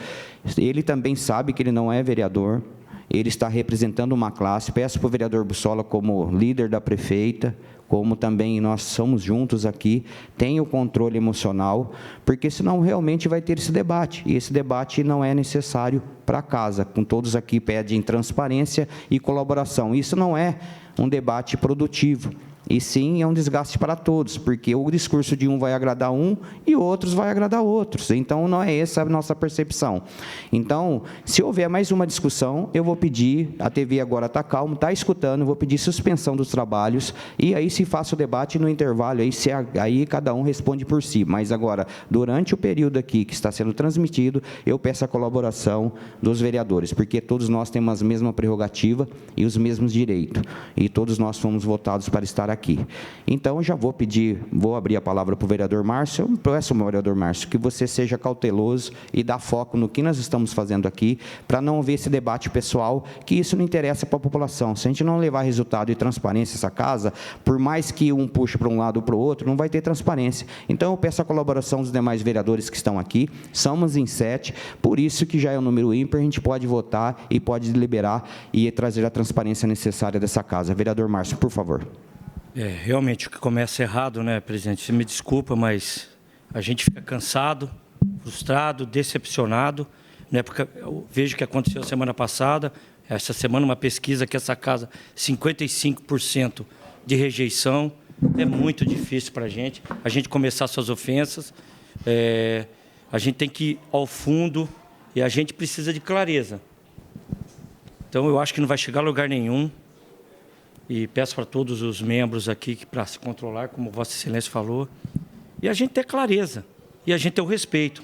Ele também sabe que ele não é vereador, ele está representando uma classe. Peço para o vereador Bussola, como líder da prefeita, como também nós somos juntos aqui, tenha o controle emocional, porque senão realmente vai ter esse debate, e esse debate não é necessário para casa, com todos aqui pedem transparência e colaboração. Isso não é um debate produtivo, e sim é um desgaste para todos, porque o discurso de um vai agradar um e outros vai agradar outros. Então, não é essa a nossa percepção. Então, se houver mais uma discussão, eu vou pedir, a TV agora está calma, está escutando, vou pedir suspensão dos trabalhos, e aí se faça o debate no intervalo, aí cada um responde por si. Mas agora, durante o período aqui que está sendo transmitido, eu peço a colaboração dos vereadores, porque todos nós temos a mesma prerrogativa e os mesmos direitos, e todos nós fomos votados para estar aqui. Então, já vou pedir, vou abrir a palavra para o vereador Márcio. Eu peço, vereador Márcio, que você seja cauteloso e dá foco no que nós estamos fazendo aqui, para não ver esse debate pessoal, que isso não interessa para a população. Se a gente não levar resultado e transparência essa casa, por mais que um puxe para um lado ou para o outro, não vai ter transparência. Então, eu peço a colaboração dos demais vereadores que estão aqui, somos em 7, por isso que já é um número ímpar, a gente pode votar e pode deliberar e trazer a transparência necessária dessa casa. Vereador Márcio, por favor. Realmente, o que começa errado, né, presidente? Você me desculpa, mas a gente fica cansado, frustrado, decepcionado, né, porque eu vejo o que aconteceu semana passada, essa semana uma pesquisa que essa casa, 55% de rejeição, é muito difícil para a gente começar suas ofensas, a gente tem que ir ao fundo e a gente precisa de clareza. Então, eu acho que não vai chegar a lugar nenhum. E peço para todos os membros aqui para se controlar, como Vossa Excelência falou, e a gente ter clareza, e a gente ter o respeito.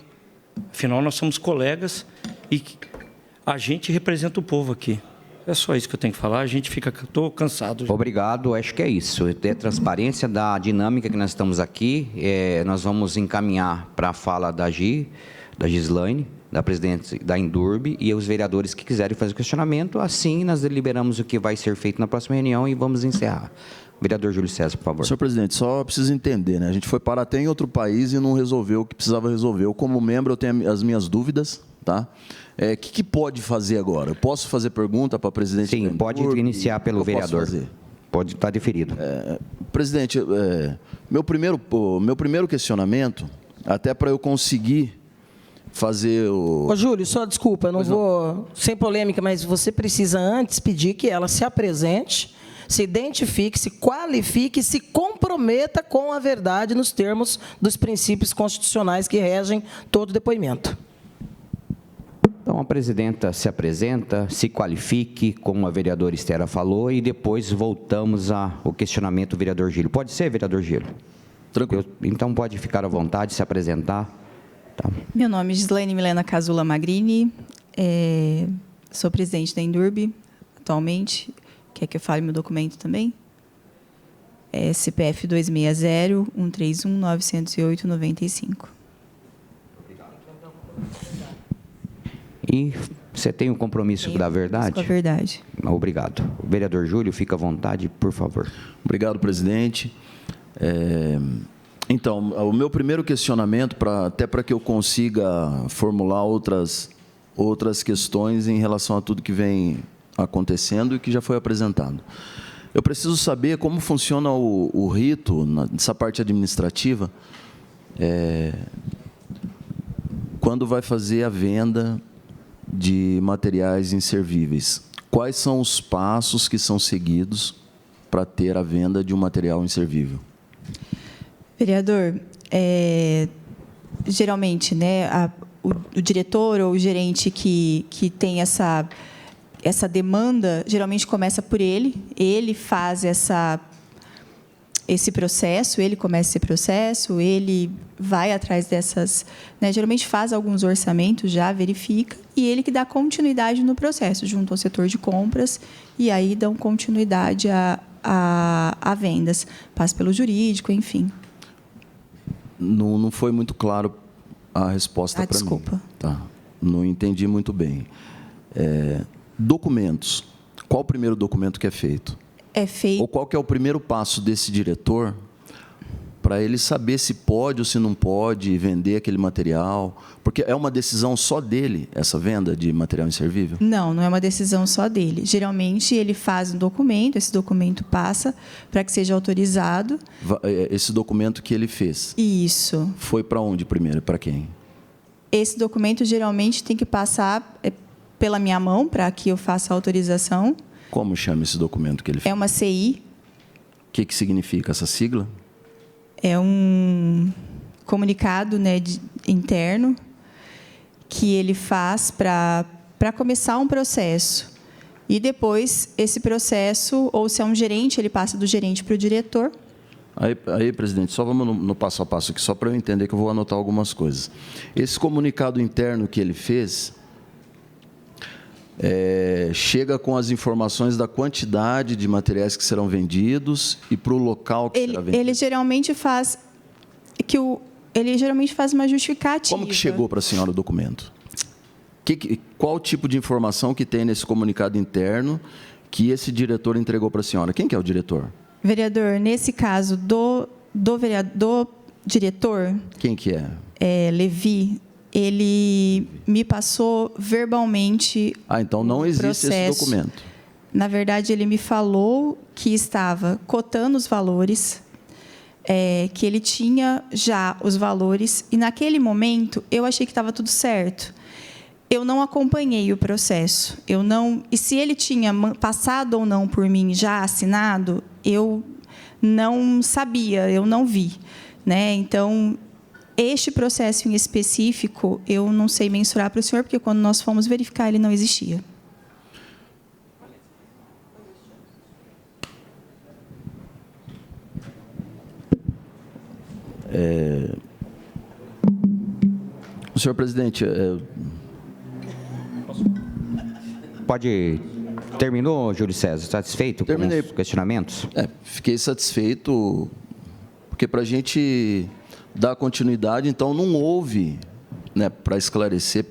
Afinal, nós somos colegas e a gente representa o povo aqui. É só isso que eu tenho que falar, estou cansado. Obrigado, acho que é isso. Ter transparência da dinâmica que nós estamos aqui, nós vamos encaminhar para a fala da Gislaine, da presidente da Indurb, e os vereadores que quiserem fazer o questionamento, assim nós deliberamos o que vai ser feito na próxima reunião e vamos encerrar. Vereador Júlio César, por favor. Senhor presidente, só preciso entender, né? A gente foi parar até em outro país e não resolveu o que precisava resolver. Eu, como membro, eu tenho as minhas dúvidas, tá? O que pode fazer agora? Eu posso fazer pergunta para a presidente? Sim, pode iniciar pelo vereador. Pode estar deferido. Presidente, meu primeiro questionamento, até para eu conseguir fazer o... Ô, Júlio, só desculpa, eu não vou... Sem polêmica, mas você precisa antes pedir que ela se apresente, se identifique, se qualifique, se comprometa com a verdade nos termos dos princípios constitucionais que regem todo depoimento. Então, a presidenta se apresenta, se qualifique, como a vereadora Estera falou, e depois voltamos ao questionamento do vereador Gílio. Pode ser, vereador Gílio? Tranquilo. Então, pode ficar à vontade, se apresentar. Tá. Meu nome é Gislaine Milena Casula Magrini, sou presidente da Indurb atualmente. Quer que eu fale meu documento também? CPF 260-131-908-95. E você tem um compromisso da verdade? Com a verdade. Obrigado. O vereador Júlio, fica à vontade, por favor. Obrigado, presidente. Então, o meu primeiro questionamento, até para que eu consiga formular outras questões em relação a tudo que vem acontecendo e que já foi apresentado. Eu preciso saber como funciona o rito, nessa parte administrativa, quando vai fazer a venda de materiais inservíveis. Quais são os passos que são seguidos para ter a venda de um material inservível? Vereador, geralmente, né, o diretor ou o gerente que tem essa demanda, geralmente começa por ele faz esse processo, ele começa esse processo, ele vai atrás dessas, né, geralmente faz alguns orçamentos, já verifica, e ele que dá continuidade no processo, junto ao setor de compras, e aí dão continuidade a vendas, passa pelo jurídico, enfim. Não foi muito claro a resposta para mim. Desculpa. Tá. Não entendi muito bem. Documentos. Qual o primeiro documento que é feito? É feito. Ou qual que é o primeiro passo desse diretor para ele saber se pode ou se não pode vender aquele material? Porque é uma decisão só dele, essa venda de material inservível? Não, não é uma decisão só dele. Geralmente, ele faz um documento, esse documento passa para que seja autorizado. Esse documento que ele fez? Isso. Foi para onde primeiro? Para quem? Esse documento, geralmente, tem que passar pela minha mão para que eu faça a autorização. Como chama esse documento que ele fez? É uma CI. O que significa essa sigla? É um comunicado, né, interno que ele faz para começar um processo. E depois, esse processo, ou se é um gerente, ele passa do gerente para o diretor. Aí, presidente, só vamos no passo a passo aqui, só para eu entender que eu vou anotar algumas coisas. Esse comunicado interno que ele fez chega com as informações da quantidade de materiais que serão vendidos e para o local que será vendido? Ele geralmente faz uma justificativa. Como que chegou para a senhora o documento? Qual tipo de informação que tem nesse comunicado interno que esse diretor entregou para a senhora? Quem que é o diretor? Vereador, nesse caso do diretor... Quem que é? Levi. Ele me passou verbalmente. Então não existe esse documento. Na verdade, ele me falou que estava cotando os valores, que ele tinha já os valores, e naquele momento eu achei que estava tudo certo. Eu não acompanhei o processo. E se ele tinha passado ou não por mim já assinado, eu não sabia, eu não vi, né? Então, este processo em específico, eu não sei mensurar para o senhor, porque quando nós fomos verificar, ele não existia. Senhor presidente... Pode... Terminou, Júlio César? Satisfeito com os questionamentos? Fiquei satisfeito, porque para a gente dar continuidade, então não houve, né, para esclarecer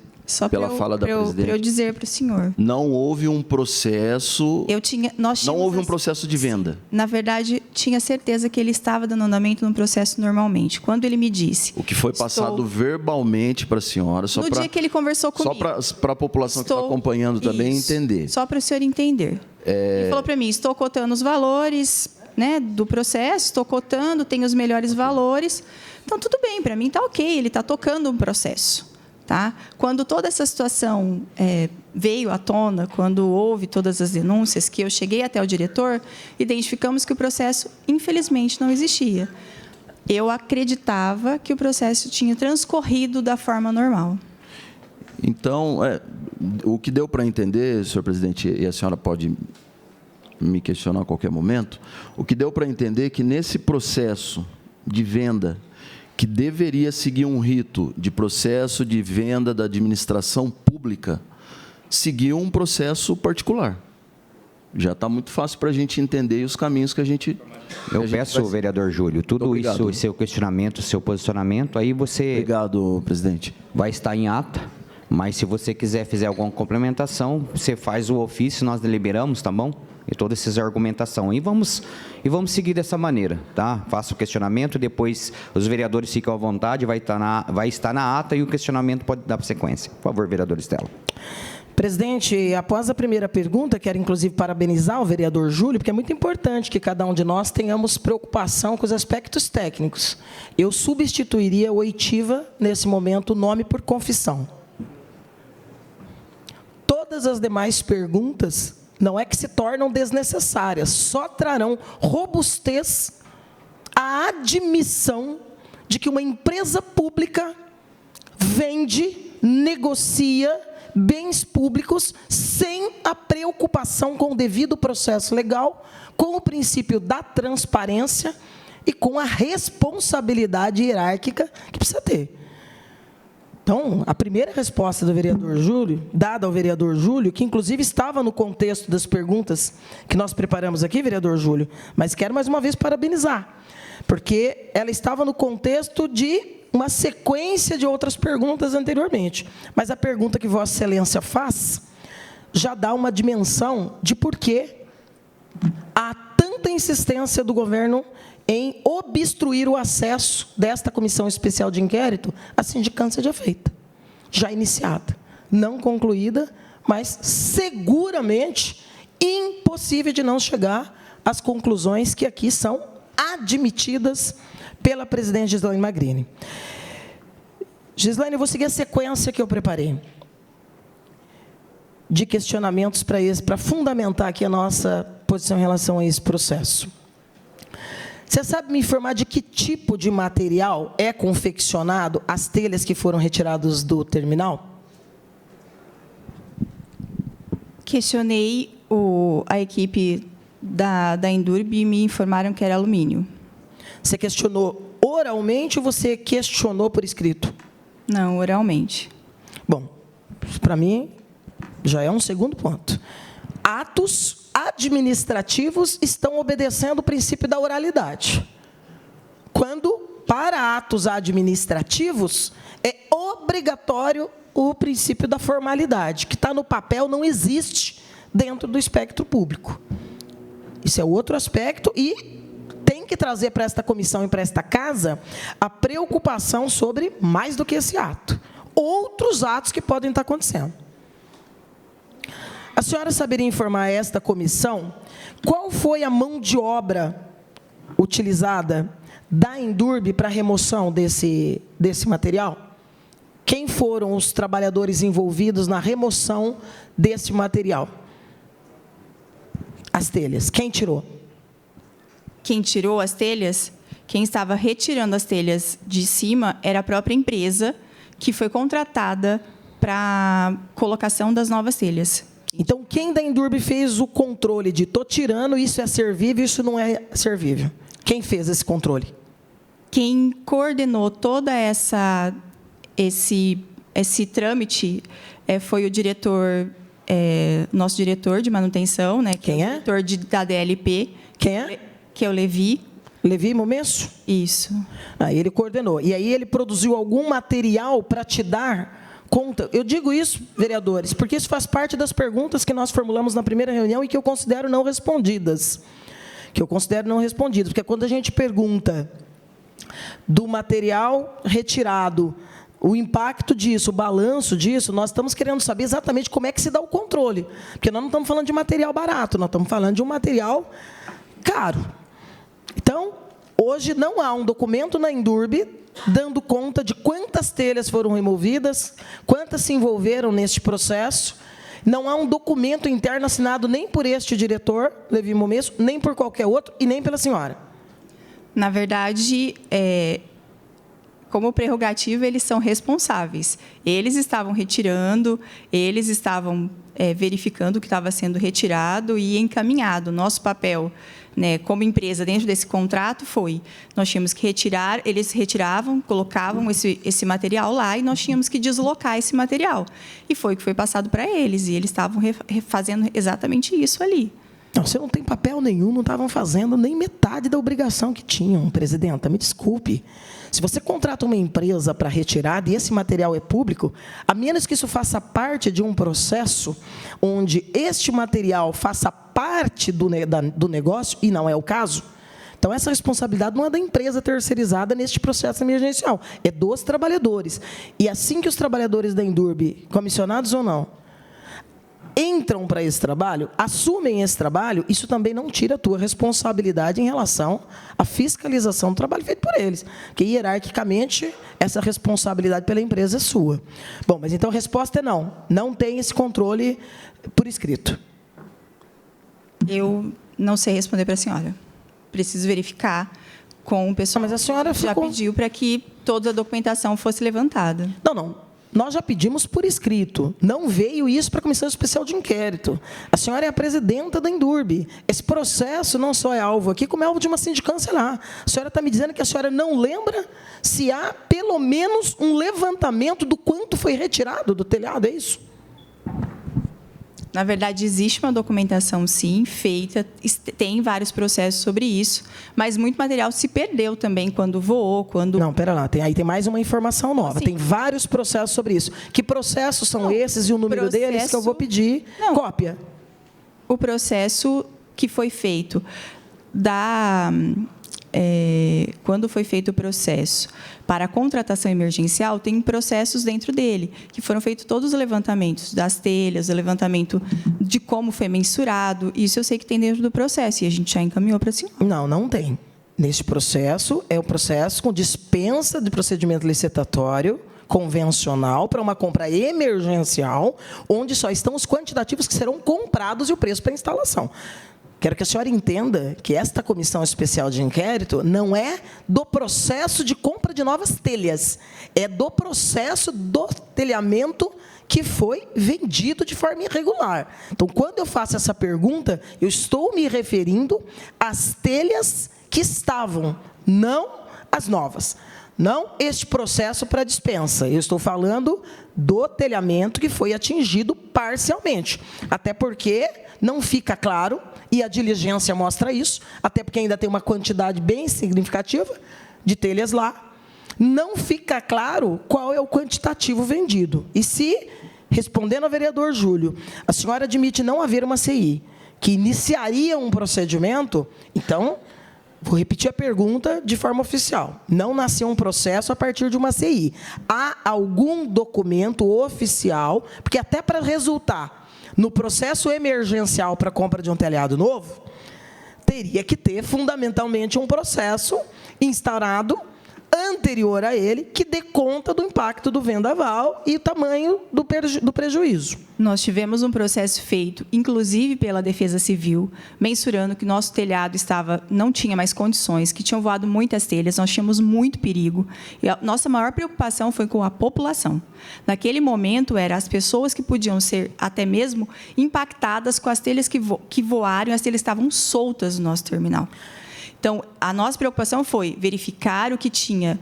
pela fala da presidente. Para eu dizer para o senhor. Não houve um processo. Não houve um processo de venda. Na verdade, tinha certeza que ele estava dando andamento no processo normalmente. Quando ele me disse. O que foi passado verbalmente para a senhora. No dia que ele conversou comigo. Só para a população que está acompanhando também entender. Só para o senhor entender. Ele falou para mim: estou cotando os valores, né, do processo, estou cotando, tenho os melhores valores. Então, tudo bem, para mim está ok, ele está tocando um processo. Tá? Quando toda essa situação veio à tona, quando houve todas as denúncias, que eu cheguei até o diretor, identificamos que o processo, infelizmente, não existia. Eu acreditava que o processo tinha transcorrido da forma normal. Então, o que deu para entender, senhor presidente, e a senhora pode me questionar a qualquer momento, o que deu para entender é que nesse processo de venda, que deveria seguir um rito de processo de venda da administração pública, seguiu um processo particular. Já está muito fácil para a gente entender os caminhos que a gente... Eu peço, vereador Júlio, tudo isso, seu questionamento, seu posicionamento, aí você... Obrigado, presidente. Vai estar em ata, mas se você fizer alguma complementação, você faz o ofício, nós deliberamos, tá bom? E toda essa argumentação. E vamos seguir dessa maneira, tá? Faça o questionamento, depois os vereadores ficam à vontade, vai estar na ata e o questionamento pode dar sequência. Por favor, vereador Estela. Presidente, após a primeira pergunta, quero inclusive parabenizar o vereador Júlio, porque é muito importante que cada um de nós tenhamos preocupação com os aspectos técnicos. Eu substituiria oitiva, nesse momento, o nome por confissão. Todas as demais perguntas não é que se tornam desnecessárias, só trarão robustez à admissão de que uma empresa pública vende, negocia bens públicos sem a preocupação com o devido processo legal, com o princípio da transparência e com a responsabilidade hierárquica que precisa ter. Então, a primeira resposta do vereador Júlio, dada ao vereador Júlio, que inclusive estava no contexto das perguntas que nós preparamos aqui, vereador Júlio, mas quero mais uma vez parabenizar, porque ela estava no contexto de uma sequência de outras perguntas anteriormente. Mas a pergunta que Vossa Excelência faz já dá uma dimensão de por que há tanta insistência do governo em obstruir o acesso desta comissão especial de inquérito, a sindicância já feita, já iniciada, não concluída, mas seguramente impossível de não chegar às conclusões que aqui são admitidas pela presidente Gislaine Magrini. Gislaine, eu vou seguir a sequência que eu preparei de questionamentos para fundamentar aqui a nossa posição em relação a esse processo. Você sabe me informar de que tipo de material é confeccionado as telhas que foram retiradas do terminal? Questionei a equipe da Endurb e me informaram que era alumínio. Você questionou oralmente ou você questionou por escrito? Não, oralmente. Bom, para mim, já é um segundo ponto. Atos administrativos estão obedecendo o princípio da oralidade. Quando, para atos administrativos, é obrigatório o princípio da formalidade, que está no papel, não existe dentro do espectro público. Isso é outro aspecto e tem que trazer para esta comissão e para esta casa a preocupação sobre mais do que esse ato. Outros atos que podem estar acontecendo. A senhora saberia informar a esta comissão qual foi a mão de obra utilizada da Endurb para a remoção desse material? Quem foram os trabalhadores envolvidos na remoção desse material? As telhas. Quem tirou? Quem tirou as telhas, quem estava retirando as telhas de cima era a própria empresa que foi contratada para a colocação das novas telhas. Então, quem da Endurb fez o controle de estou tirando, isso é servível, isso não é servível? Quem fez esse controle? Quem coordenou toda esse trâmite foi o diretor, nosso diretor de manutenção, né? Quem é? Diretor da DLP. Quem é? Que é o Levi. Levi Momenço? Isso. Aí ele coordenou. E aí ele produziu algum material para te dar conta. Eu digo isso, vereadores, porque isso faz parte das perguntas que nós formulamos na primeira reunião e que eu considero não respondidas. Porque quando a gente pergunta do material retirado, o impacto disso, o balanço disso, nós estamos querendo saber exatamente como é que se dá o controle. Porque nós não estamos falando de material barato, nós estamos falando de um material caro. Então, hoje não há um documento na Endurb dando conta de quantas telhas foram removidas, quantas se envolveram neste processo. Não há um documento interno assinado nem por este diretor, Levi Momenço, nem por qualquer outro e nem pela senhora. Na verdade, como prerrogativa, eles são responsáveis. Eles estavam retirando, eles estavam verificando o que estava sendo retirado e encaminhado. Nosso papel, né, como empresa, dentro desse contrato, nós tínhamos que retirar, eles retiravam, colocavam esse material lá e nós tínhamos que deslocar esse material. E foi o que foi passado para eles, e eles estavam fazendo exatamente isso ali. Não, você não tem papel nenhum, não estavam fazendo nem metade da obrigação que tinham, presidenta, me desculpe. Se você contrata uma empresa para retirada e esse material é público, a menos que isso faça parte de um processo onde este material faça parte do negócio, e não é o caso, então essa responsabilidade não é da empresa terceirizada neste processo emergencial, é dos trabalhadores. E assim que os trabalhadores da Endurb, comissionados ou não, entram para esse trabalho, assumem esse trabalho, isso também não tira a tua responsabilidade em relação à fiscalização do trabalho feito por eles, porque hierarquicamente essa responsabilidade pela empresa é sua. Bom, mas então a resposta é não, não tem esse controle por escrito. Eu não sei responder para a senhora. Preciso verificar com o pessoal. Mas a senhora já pediu para que toda a documentação fosse levantada. Não. Nós já pedimos por escrito. Não veio isso para a Comissão Especial de Inquérito. A senhora é a presidenta da Endurb. Esse processo não só é alvo aqui, como é alvo de uma sindicância lá. A senhora está me dizendo que a senhora não lembra se há, pelo menos, um levantamento do quanto foi retirado do telhado, é isso? Na verdade, existe uma documentação, sim, feita, tem vários processos sobre isso, mas muito material se perdeu também quando voou, quando... Não, pera lá, aí tem mais uma informação nova. Sim. Tem vários processos sobre isso. Que processos são esses e o número deles que eu vou pedir cópia? O processo que foi feito quando foi feito o processo para a contratação emergencial, tem processos dentro dele, que foram feitos todos os levantamentos das telhas, o levantamento de como foi mensurado. Isso eu sei que tem dentro do processo, e a gente já encaminhou para a senhora. Não, não tem. Neste processo, é o processo com dispensa de procedimento licitatório convencional para uma compra emergencial, onde só estão os quantitativos que serão comprados e o preço para instalação. Quero que a senhora entenda que esta comissão especial de inquérito não é do processo de compra de novas telhas, é do processo do telhamento que foi vendido de forma irregular. Então, quando eu faço essa pergunta, eu estou me referindo às telhas que estavam, não as novas. Não este processo para dispensa. Eu estou falando do telhamento que foi atingido parcialmente. Até porque não fica claro, e a diligência mostra isso, até porque ainda tem uma quantidade bem significativa de telhas lá, não fica claro qual é o quantitativo vendido. E se, respondendo ao vereador Júlio, a senhora admite não haver uma CI que iniciaria um procedimento, então, vou repetir a pergunta de forma oficial. Não nasceu um processo a partir de uma CI. Há algum documento oficial, porque até para resultar no processo emergencial para a compra de um telhado novo, teria que ter, fundamentalmente, um processo instaurado anterior a ele, que dê conta do impacto do vendaval e o tamanho do prejuízo. Nós tivemos um processo feito, inclusive pela Defesa Civil, mensurando que nosso telhado não tinha mais condições, que tinham voado muitas telhas, nós tínhamos muito perigo. E a nossa maior preocupação foi com a população. Naquele momento, eram as pessoas que podiam ser até mesmo impactadas com as telhas que voaram, e as telhas estavam soltas no nosso terminal. Então, a nossa preocupação foi verificar o que tinha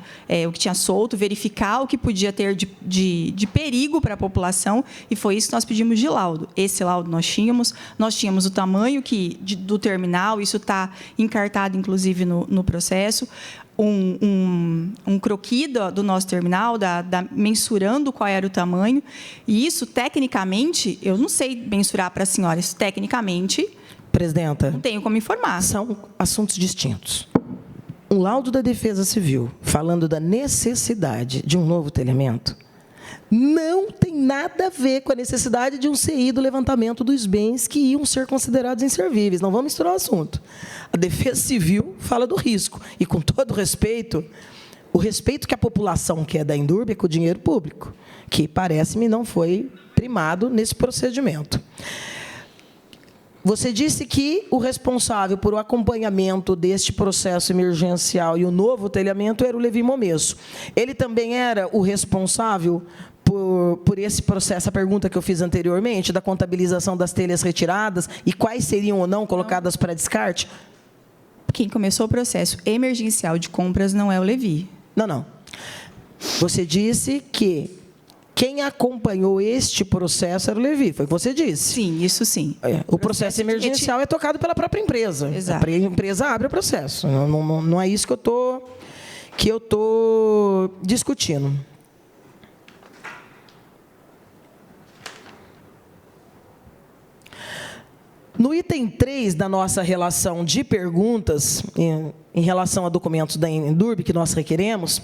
solto, verificar o que podia ter de perigo para a população, e foi isso que nós pedimos de laudo. Esse laudo nós tínhamos o tamanho do terminal, isso está encartado, inclusive, no processo, um croquis do nosso terminal, mensurando qual era o tamanho, e isso, tecnicamente, eu não sei mensurar para a senhora, isso, tecnicamente, presidenta, não tenho como informar. São assuntos distintos. Um laudo da Defesa Civil, falando da necessidade de um novo telhamento, não tem nada a ver com a necessidade de um CI do levantamento dos bens que iam ser considerados inservíveis. Não vamos misturar o assunto. A Defesa Civil fala do risco. E, com todo respeito, o respeito que a população quer da Indurb é com o dinheiro público, que, parece-me, não foi primado nesse procedimento. Você disse que o responsável por o acompanhamento deste processo emergencial e o novo telhamento era o Levi Momesso. Ele também era o responsável por esse processo, a pergunta que eu fiz anteriormente, da contabilização das telhas retiradas e quais seriam ou não colocadas para descarte? Quem começou o processo emergencial de compras não é o Levi. Não. Você disse que quem acompanhou este processo era o Levi, foi o que você disse. Sim, isso sim. O processo emergencial é tocado pela própria empresa. Exato. A empresa abre o processo. Não é isso que eu tô discutindo. No item 3 da nossa relação de perguntas, em relação a documentos da Indurb que nós requeremos,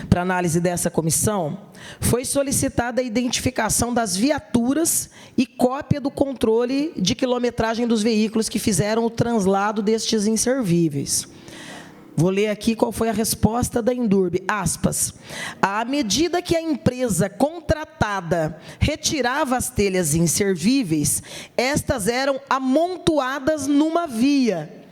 para análise dessa comissão, foi solicitada a identificação das viaturas e cópia do controle de quilometragem dos veículos que fizeram o translado destes inservíveis. Vou ler aqui qual foi a resposta da Indurb, aspas. À medida que a empresa contratada retirava as telhas inservíveis, estas eram amontoadas numa via,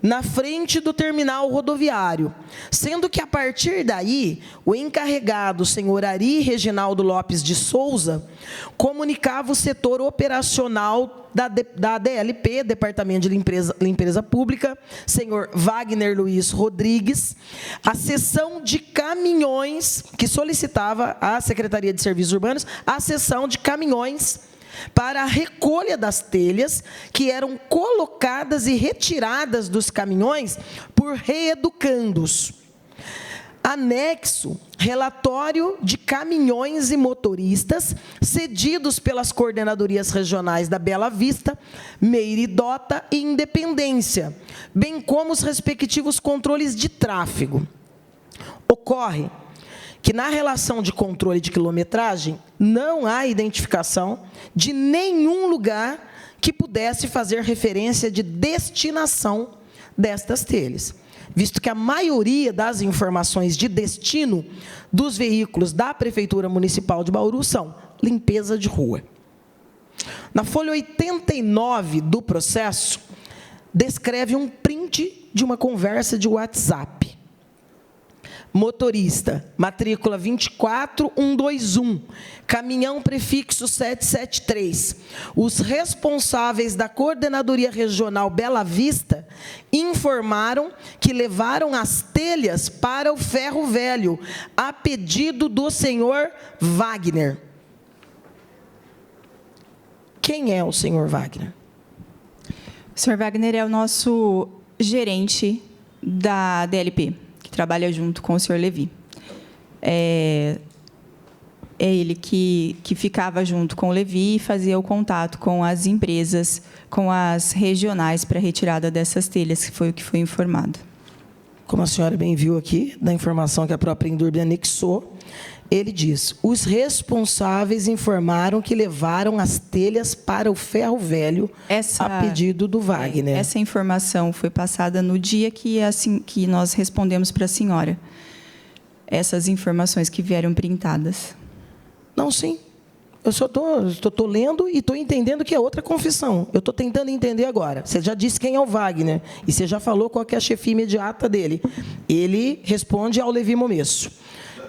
na frente do terminal rodoviário, sendo que, a partir daí, o encarregado, senhor Ari Reginaldo Lopes de Souza, comunicava o setor operacional da DLP, Departamento de Limpeza Pública, senhor Wagner Luiz Rodrigues, a seção de caminhões, que solicitava à Secretaria de Serviços Urbanos, a seção de caminhões para a recolha das telhas que eram colocadas e retiradas dos caminhões por reeducandos. Anexo, relatório de caminhões e motoristas cedidos pelas coordenadorias regionais da Bela Vista, Meiridota e Independência, bem como os respectivos controles de tráfego. Ocorre que, na relação de controle de quilometragem, não há identificação de nenhum lugar que pudesse fazer referência de destinação destas telhas, visto que a maioria das informações de destino dos veículos da Prefeitura Municipal de Bauru são limpeza de rua. Na folha 89 do processo, descreve um print de uma conversa de WhatsApp. Motorista, matrícula 24121, caminhão prefixo 773. Os responsáveis da Coordenadoria Regional Bela Vista informaram que levaram as telhas para o Ferro Velho, a pedido do senhor Wagner. Quem é o senhor Wagner? O senhor Wagner é o nosso gerente da DLP, que trabalha junto com o senhor Levi. É ele que ficava junto com o Levi e fazia o contato com as empresas, com as regionais para a retirada dessas telhas, que foi o que foi informado. Como a senhora bem viu aqui, da informação que a própria Indurb anexou, ele diz: os responsáveis informaram que levaram as telhas para o Ferro Velho a pedido do Wagner. Essa informação foi passada no dia que nós respondemos para a senhora. Essas informações que vieram printadas. Não, sim. Eu só estou lendo e estou entendendo que é outra confissão. Eu estou tentando entender agora. Você já disse quem é o Wagner e você já falou qual que é a chefia imediata dele. Ele responde ao Levi Momesso.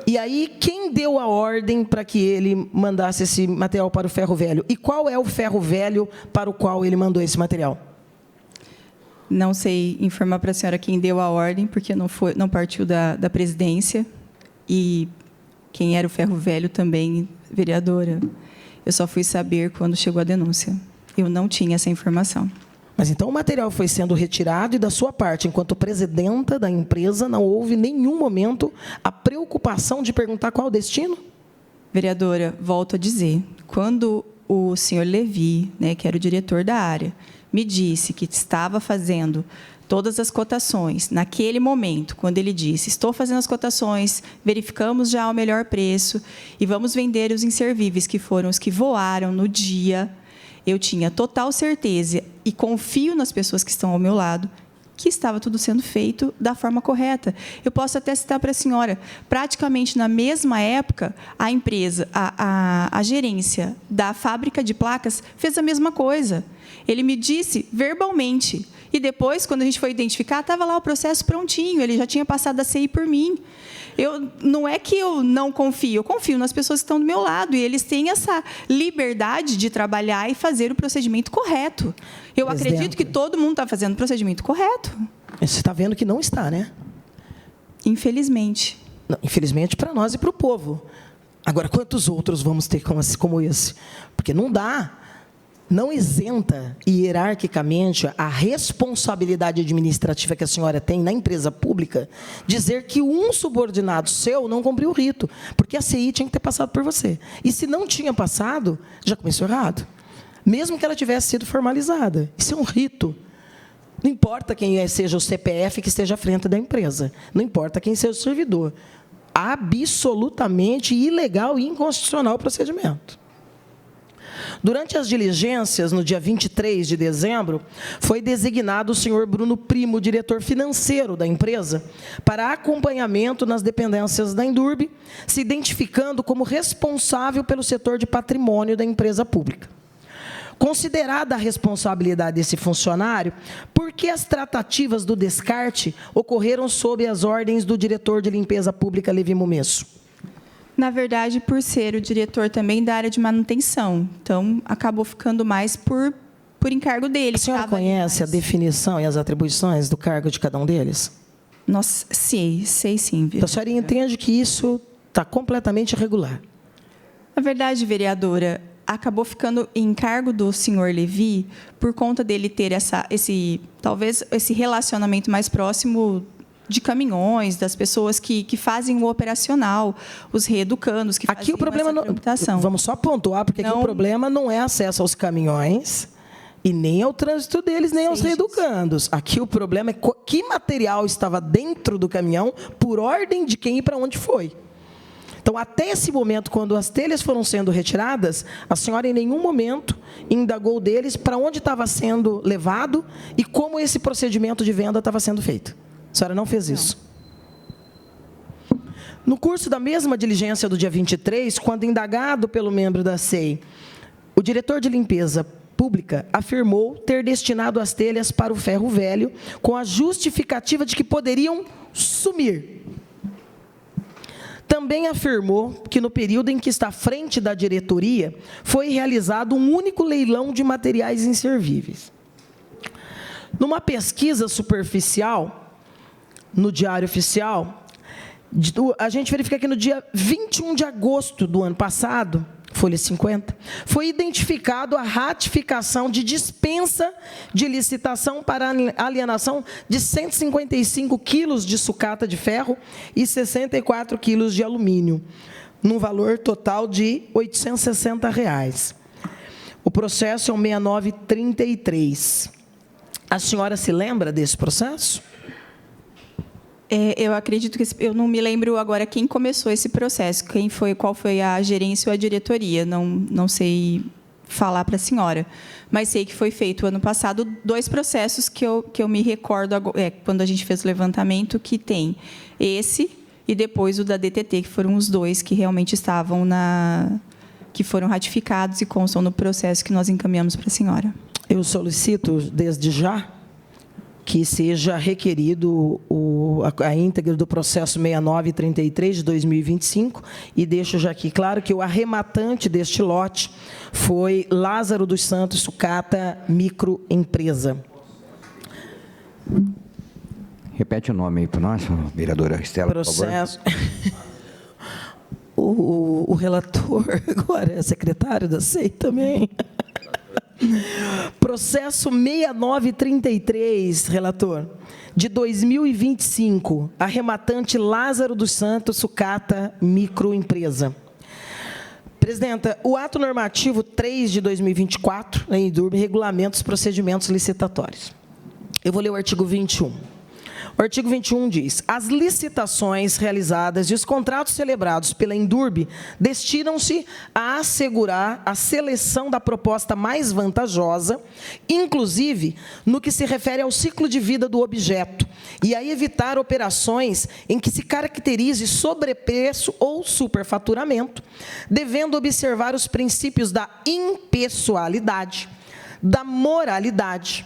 E aí, quem deu a ordem para que ele mandasse esse material para o Ferro Velho? E qual é o Ferro Velho para o qual ele mandou esse material? Não sei informar para a senhora quem deu a ordem, porque não partiu da presidência. E quem era o Ferro Velho também, vereadora, eu só fui saber quando chegou a denúncia. Eu não tinha essa informação. Mas então o material foi sendo retirado e, da sua parte, enquanto presidenta da empresa, não houve em nenhum momento a preocupação de perguntar qual o destino? Vereadora, volto a dizer, quando o senhor Levi, que era o diretor da área, me disse que estava fazendo todas as cotações, naquele momento, quando ele disse: estou fazendo as cotações, verificamos já o melhor preço e vamos vender os inservíveis, que foram os que voaram no dia, eu tinha total certeza e confio nas pessoas que estão ao meu lado que estava tudo sendo feito da forma correta. Eu posso até citar para a senhora, praticamente na mesma época, a empresa, a gerência da fábrica de placas fez a mesma coisa. Ele me disse verbalmente. E depois, quando a gente foi identificar, estava lá o processo prontinho, ele já tinha passado a CI por mim. Não é que eu não confio, eu confio nas pessoas que estão do meu lado, e eles têm essa liberdade de trabalhar e fazer o procedimento correto. Eu acredito que todo mundo está fazendo o procedimento correto. Você está vendo que não está, né? Infelizmente. Não, infelizmente para nós e para o povo. Agora, quantos outros vamos ter como esse? Porque não dá. Não isenta hierarquicamente a responsabilidade administrativa que a senhora tem na empresa pública dizer que um subordinado seu não cumpriu o rito, porque a CI tinha que ter passado por você. E se não tinha passado, já começou errado. Mesmo que ela tivesse sido formalizada. Isso é um rito. Não importa quem seja o CPF que esteja à frente da empresa. Não importa quem seja o servidor. Absolutamente ilegal e inconstitucional o procedimento. Durante as diligências, no dia 23 de dezembro, foi designado o senhor Bruno Primo, diretor financeiro da empresa, para acompanhamento nas dependências da Indurb, se identificando como responsável pelo setor de patrimônio da empresa pública. Considerada a responsabilidade desse funcionário, por que as tratativas do descarte ocorreram sob as ordens do diretor de limpeza pública, Levi Momesso? Na verdade, por ser o diretor também da área de manutenção. Então, acabou ficando mais por encargo dele. A senhora conhece a definição e as atribuições do cargo de cada um deles? Nossa, sei sim. Então, a senhora entende que isso está completamente irregular? Na verdade, vereadora, acabou ficando em encargo do senhor Levi por conta dele ter talvez esse relacionamento mais próximo de caminhões, das pessoas que fazem o operacional, os reeducandos que fazem aqui o problema essa tramitação. Vamos só pontuar, porque aqui o problema não é acesso aos caminhões e nem ao trânsito deles, nem aos reeducandos. Aqui o problema é que material estava dentro do caminhão, por ordem de quem e para onde foi. Então, até esse momento, quando as telhas foram sendo retiradas, a senhora em nenhum momento indagou deles para onde estava sendo levado e como esse procedimento de venda estava sendo feito. A senhora não fez isso. No curso da mesma diligência do dia 23, quando indagado pelo membro da SEI, o diretor de limpeza pública afirmou ter destinado as telhas para o ferro velho com a justificativa de que poderiam sumir. Também afirmou que, no período em que está à frente da diretoria, foi realizado um único leilão de materiais inservíveis. Numa pesquisa superficial, no Diário Oficial, a gente verifica que no dia 21 de agosto do ano passado, folha 50, foi identificado a ratificação de dispensa de licitação para alienação de 155 quilos de sucata de ferro e 64 quilos de alumínio, num valor total de R$ 860. O processo é o 6933. A senhora se lembra desse processo? Eu acredito que eu não me lembro agora quem começou esse processo, qual foi a gerência ou a diretoria, não sei falar para a senhora, mas sei que foi feito ano passado 2 processos que eu me recordo quando a gente fez o levantamento, que tem esse e depois o da DTT, que foram os 2 que realmente estavam que foram ratificados e constam no processo que nós encaminhamos para a senhora. Eu solicito desde já que seja requerido a íntegra do processo 6933 de 2025, e deixo já aqui claro que o arrematante deste lote foi Lázaro dos Santos Sucata Microempresa. Repete o nome aí para nós, vereadora Estela, processo... por favor. O relator agora é secretário da SEI também. Processo 6933, relator, de 2025, arrematante Lázaro dos Santos Sucata Microempresa. Presidenta, o ato normativo 3 de 2024, em Indurb, regulamenta os procedimentos licitatórios. Eu vou ler o artigo 21. O artigo 21 diz: as licitações realizadas e os contratos celebrados pela Indurb destinam-se a assegurar a seleção da proposta mais vantajosa, inclusive no que se refere ao ciclo de vida do objeto, e a evitar operações em que se caracterize sobrepreço ou superfaturamento, devendo observar os princípios da impessoalidade, da moralidade,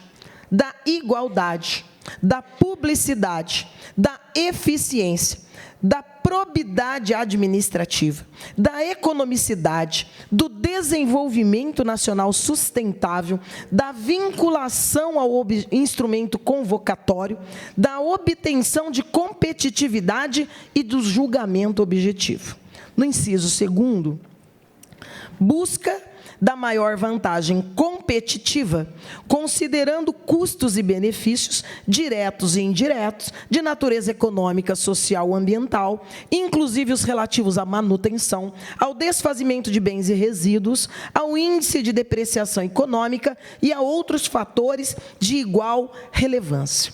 da igualdade, da publicidade, da eficiência, da probidade administrativa, da economicidade, do desenvolvimento nacional sustentável, da vinculação ao instrumento convocatório, da obtenção de competitividade e do julgamento objetivo. No inciso 2º, busca da maior vantagem competitiva, considerando custos e benefícios diretos e indiretos, de natureza econômica, social ou ambiental, inclusive os relativos à manutenção, ao desfazimento de bens e resíduos, ao índice de depreciação econômica e a outros fatores de igual relevância.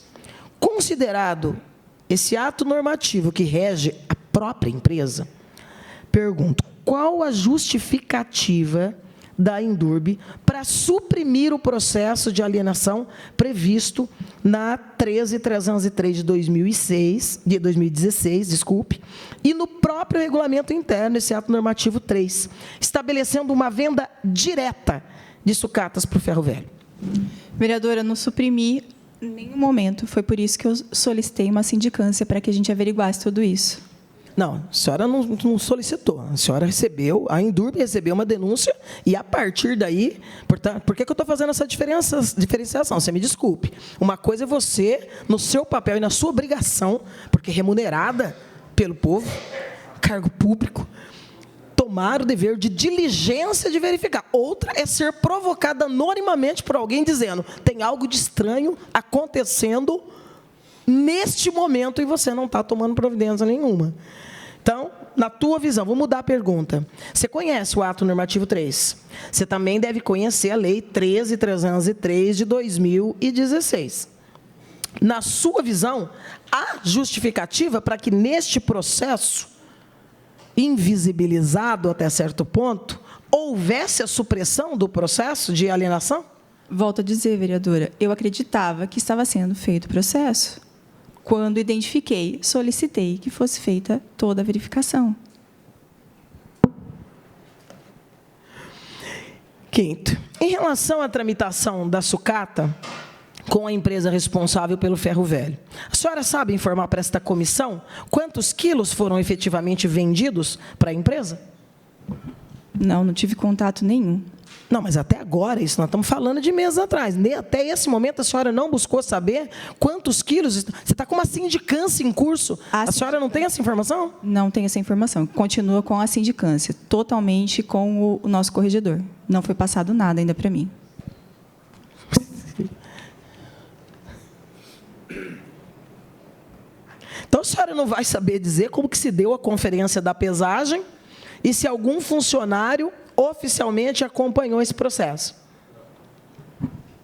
Considerado esse ato normativo que rege a própria empresa, pergunto, qual a justificativa da Indurb para suprimir o processo de alienação previsto na 13.303 de 2016, e no próprio regulamento interno, esse ato normativo 3, estabelecendo uma venda direta de sucatas para o ferro velho? Vereadora, não suprimi em nenhum momento. Foi por isso que eu solicitei uma sindicância para que a gente averiguasse tudo isso. Não, a senhora não solicitou. A senhora recebeu, a Indurb recebeu uma denúncia e, a partir daí, portanto, por que eu estou fazendo essa diferenciação? Você me desculpe. Uma coisa é você, no seu papel e na sua obrigação, porque remunerada pelo povo, cargo público, tomar o dever de diligência de verificar. Outra é ser provocada anonimamente por alguém dizendo: tem algo de estranho acontecendo neste momento, e você não está tomando providência nenhuma. Então, na tua visão, vou mudar a pergunta. Você conhece o ato normativo 3? Você também deve conhecer a lei 13.303 de 2016. Na sua visão, há justificativa para que neste processo, invisibilizado até certo ponto, houvesse a supressão do processo de alienação? Volto a dizer, vereadora, eu acreditava que estava sendo feito o processo. Quando identifiquei, solicitei que fosse feita toda a verificação. Quinto, em relação à tramitação da sucata com a empresa responsável pelo ferro velho, a senhora sabe informar para esta comissão quantos quilos foram efetivamente vendidos para a empresa? Não tive contato nenhum. Não, mas até agora, isso nós estamos falando de meses atrás. Até esse momento, a senhora não buscou saber quantos quilos... Você está com uma sindicância em curso. A senhora não tem essa informação? Não tenho essa informação. Continua com a sindicância, totalmente com o nosso corregedor. Não foi passado nada ainda para mim. Então, a senhora não vai saber dizer como que se deu a conferência da pesagem e se algum funcionário oficialmente acompanhou esse processo?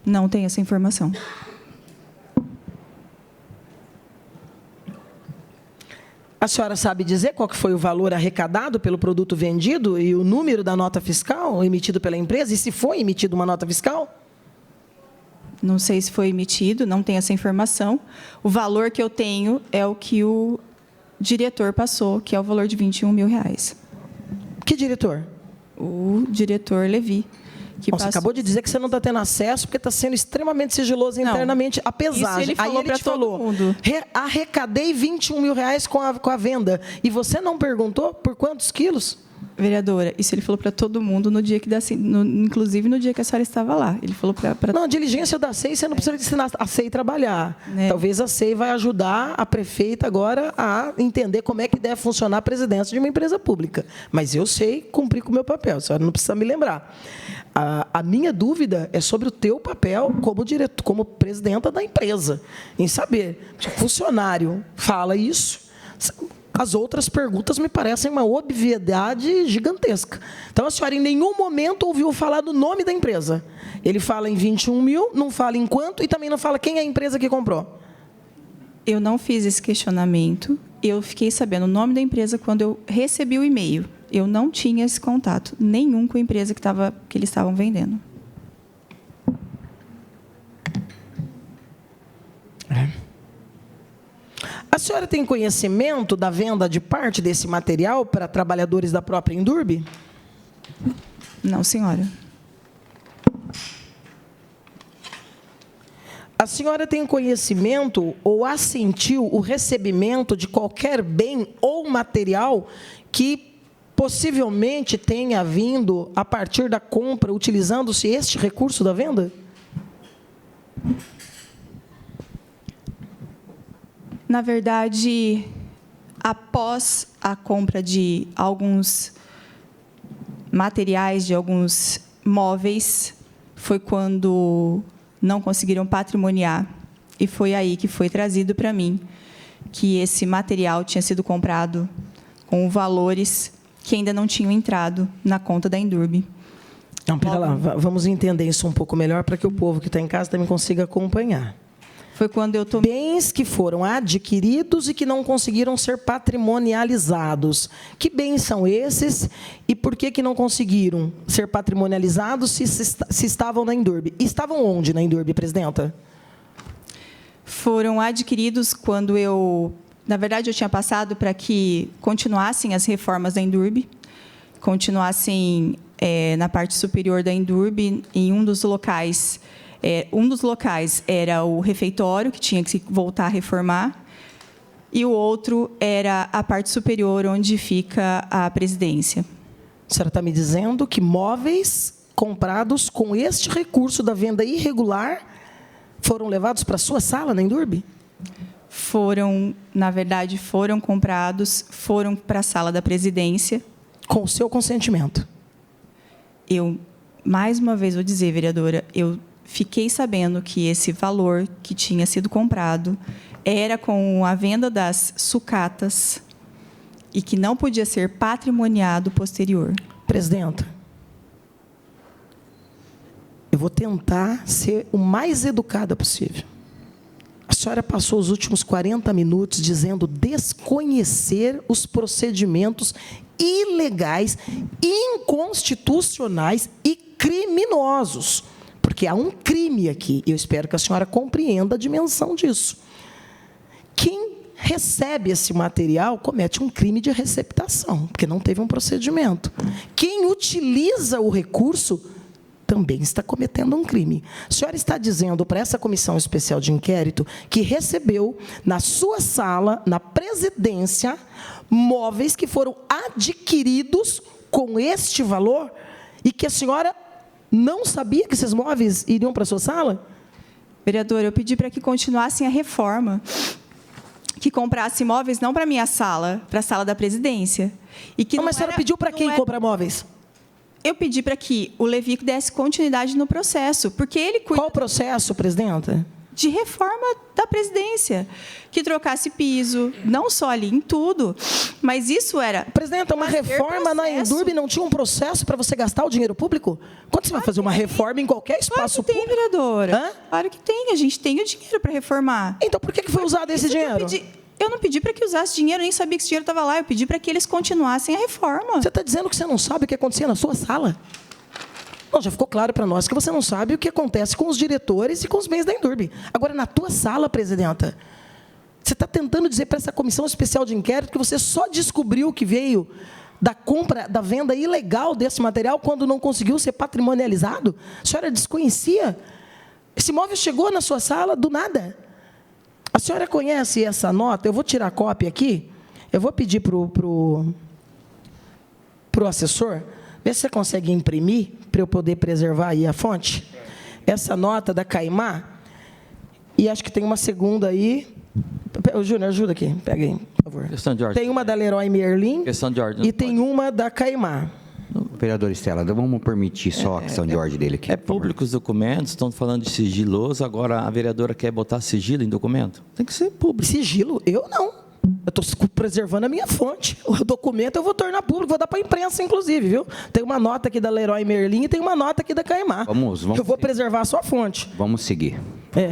Não tenho essa informação. A senhora sabe dizer qual que foi o valor arrecadado pelo produto vendido e o número da nota fiscal emitido pela empresa? E se foi emitida uma nota fiscal? Não sei se foi emitido, não tenho essa informação. O valor que eu tenho é o que o diretor passou, que é o valor de R$21 mil. Que diretor? O diretor Levi. Você acabou de dizer que você não está tendo acesso porque está sendo extremamente sigiloso internamente a pesagem. Isso ele falou todo mundo. Arrecadei R$21 mil com a venda. E você não perguntou por quantos quilos? Vereadora, isso ele falou para todo mundo no dia que inclusive no dia que a senhora estava lá. Ele falou para Não, a diligência da SEI, você não precisa ensinar a SEI a trabalhar. Talvez a SEI vai ajudar a prefeita agora a entender como é que deve funcionar a presidência de uma empresa pública. Mas eu sei cumprir com o meu papel, a senhora não precisa me lembrar. A minha dúvida é sobre o teu papel como presidenta da empresa, em saber. Se o funcionário fala isso, as outras perguntas me parecem uma obviedade gigantesca. Então, a senhora em nenhum momento ouviu falar do nome da empresa. Ele fala em 21 mil, não fala em quanto e também não fala quem é a empresa que comprou. Eu não fiz esse questionamento. Eu fiquei sabendo o nome da empresa quando eu recebi o e-mail. Eu não tinha esse contato nenhum com a empresa que eles estavam vendendo. A senhora tem conhecimento da venda de parte desse material para trabalhadores da própria Endurbe? Não, senhora. A senhora tem conhecimento ou assentiu o recebimento de qualquer bem ou material que possivelmente tenha vindo a partir da compra, utilizando-se este recurso da venda? Na verdade, após a compra de alguns materiais, de alguns móveis, foi quando não conseguiram patrimoniar. E foi aí que foi trazido para mim que esse material tinha sido comprado com valores que ainda não tinham entrado na conta da Endurbe. Não, pera lá, vamos entender isso um pouco melhor para que o povo que está em casa também consiga acompanhar. Foi quando eu tomei... Bens que foram adquiridos e que não conseguiram ser patrimonializados. Que bens são esses e por que não conseguiram ser patrimonializados se estavam na Endurbe? Estavam onde na Endurbe, presidenta? Foram adquiridos quando eu... Na verdade, eu tinha passado para que continuassem as reformas da Endurbe, continuassem na parte superior da Endurbe, em um dos locais... Um dos locais era o refeitório, que tinha que se voltar a reformar, e o outro era a parte superior, onde fica a presidência. A senhora está me dizendo que móveis comprados com este recurso da venda irregular foram levados para a sua sala na Endurbe? Na verdade, foram comprados, foram para a sala da presidência. Com o seu consentimento? Mais uma vez, vou dizer, vereadora, eu fiquei sabendo que esse valor que tinha sido comprado era com a venda das sucatas e que não podia ser patrimoniado posterior. Presidenta, eu vou tentar ser o mais educada possível. A senhora passou os últimos 40 minutos dizendo desconhecer os procedimentos ilegais, inconstitucionais e criminosos. Porque há um crime aqui. Eu espero que a senhora compreenda a dimensão disso. Quem recebe esse material comete um crime de receptação, porque não teve um procedimento. Quem utiliza o recurso também está cometendo um crime. A senhora está dizendo para essa comissão especial de inquérito que recebeu na sua sala, na presidência, móveis que foram adquiridos com este valor e que a senhora não sabia que esses móveis iriam para a sua sala? Vereador, eu pedi para que continuassem a reforma, que comprasse imóveis não para a minha sala, para a sala da presidência. E que mas a senhora pediu para quem comprar móveis? Eu pedi para que o Levico desse continuidade no processo, porque ele cuida... Qual processo, presidenta? De reforma da presidência, que trocasse piso, não só ali, em tudo, mas isso era... Presidenta, uma reforma na Endurbe não tinha um processo para você gastar o dinheiro público? Quando você vai fazer uma reforma em qualquer espaço público? Claro que tem, vereadora. Claro que tem, a gente tem o dinheiro para reformar. Então, por que foi usado esse dinheiro? Eu não pedi para que usasse dinheiro, nem sabia que esse dinheiro estava lá. Eu pedi para que eles continuassem a reforma. Você está dizendo que você não sabe o que acontecia na sua sala? Não, já ficou claro para nós que você não sabe o que acontece com os diretores e com os bens da Endurbe. Agora, na tua sala, presidenta, você está tentando dizer para essa comissão especial de inquérito que você só descobriu que veio da compra, da venda ilegal desse material quando não conseguiu ser patrimonializado? A senhora desconhecia? Esse imóvel chegou na sua sala do nada. A senhora conhece essa nota? Eu vou tirar a cópia aqui. Eu vou pedir para o assessor, ver se você consegue imprimir, para eu poder preservar aí a fonte. Essa nota da Caimã, e acho que tem uma segunda aí. Júnior, ajuda aqui. Pega aí, por favor. Questão de ordem. Tem uma da Leroy Merlin. Questão de ordem. E tem uma da Caimã. Vereador Estela, vamos permitir só a questão de ordem dele aqui. É público os documentos, estão falando de sigiloso, agora a vereadora quer botar sigilo em documento? Tem que ser público. Sigilo? Eu não. Eu estou preservando a minha fonte. O documento eu vou tornar público, vou dar para a imprensa, inclusive, viu? Tem uma nota aqui da Leroy Merlin e tem uma nota aqui da Caimã. Vamos eu vou preservar a sua fonte. Vamos seguir.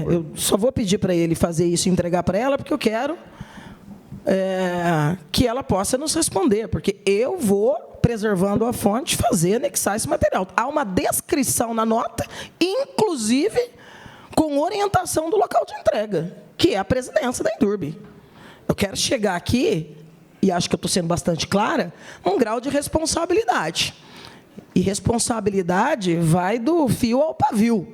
Eu só vou pedir para ele fazer isso e entregar para ela, porque eu quero que ela possa nos responder, porque eu vou, preservando a fonte, anexar esse material. Há uma descrição na nota, inclusive com orientação do local de entrega, que é a presidência da Endurbe. Eu quero chegar aqui, e acho que eu estou sendo bastante clara, um grau de responsabilidade. E responsabilidade vai do fio ao pavio.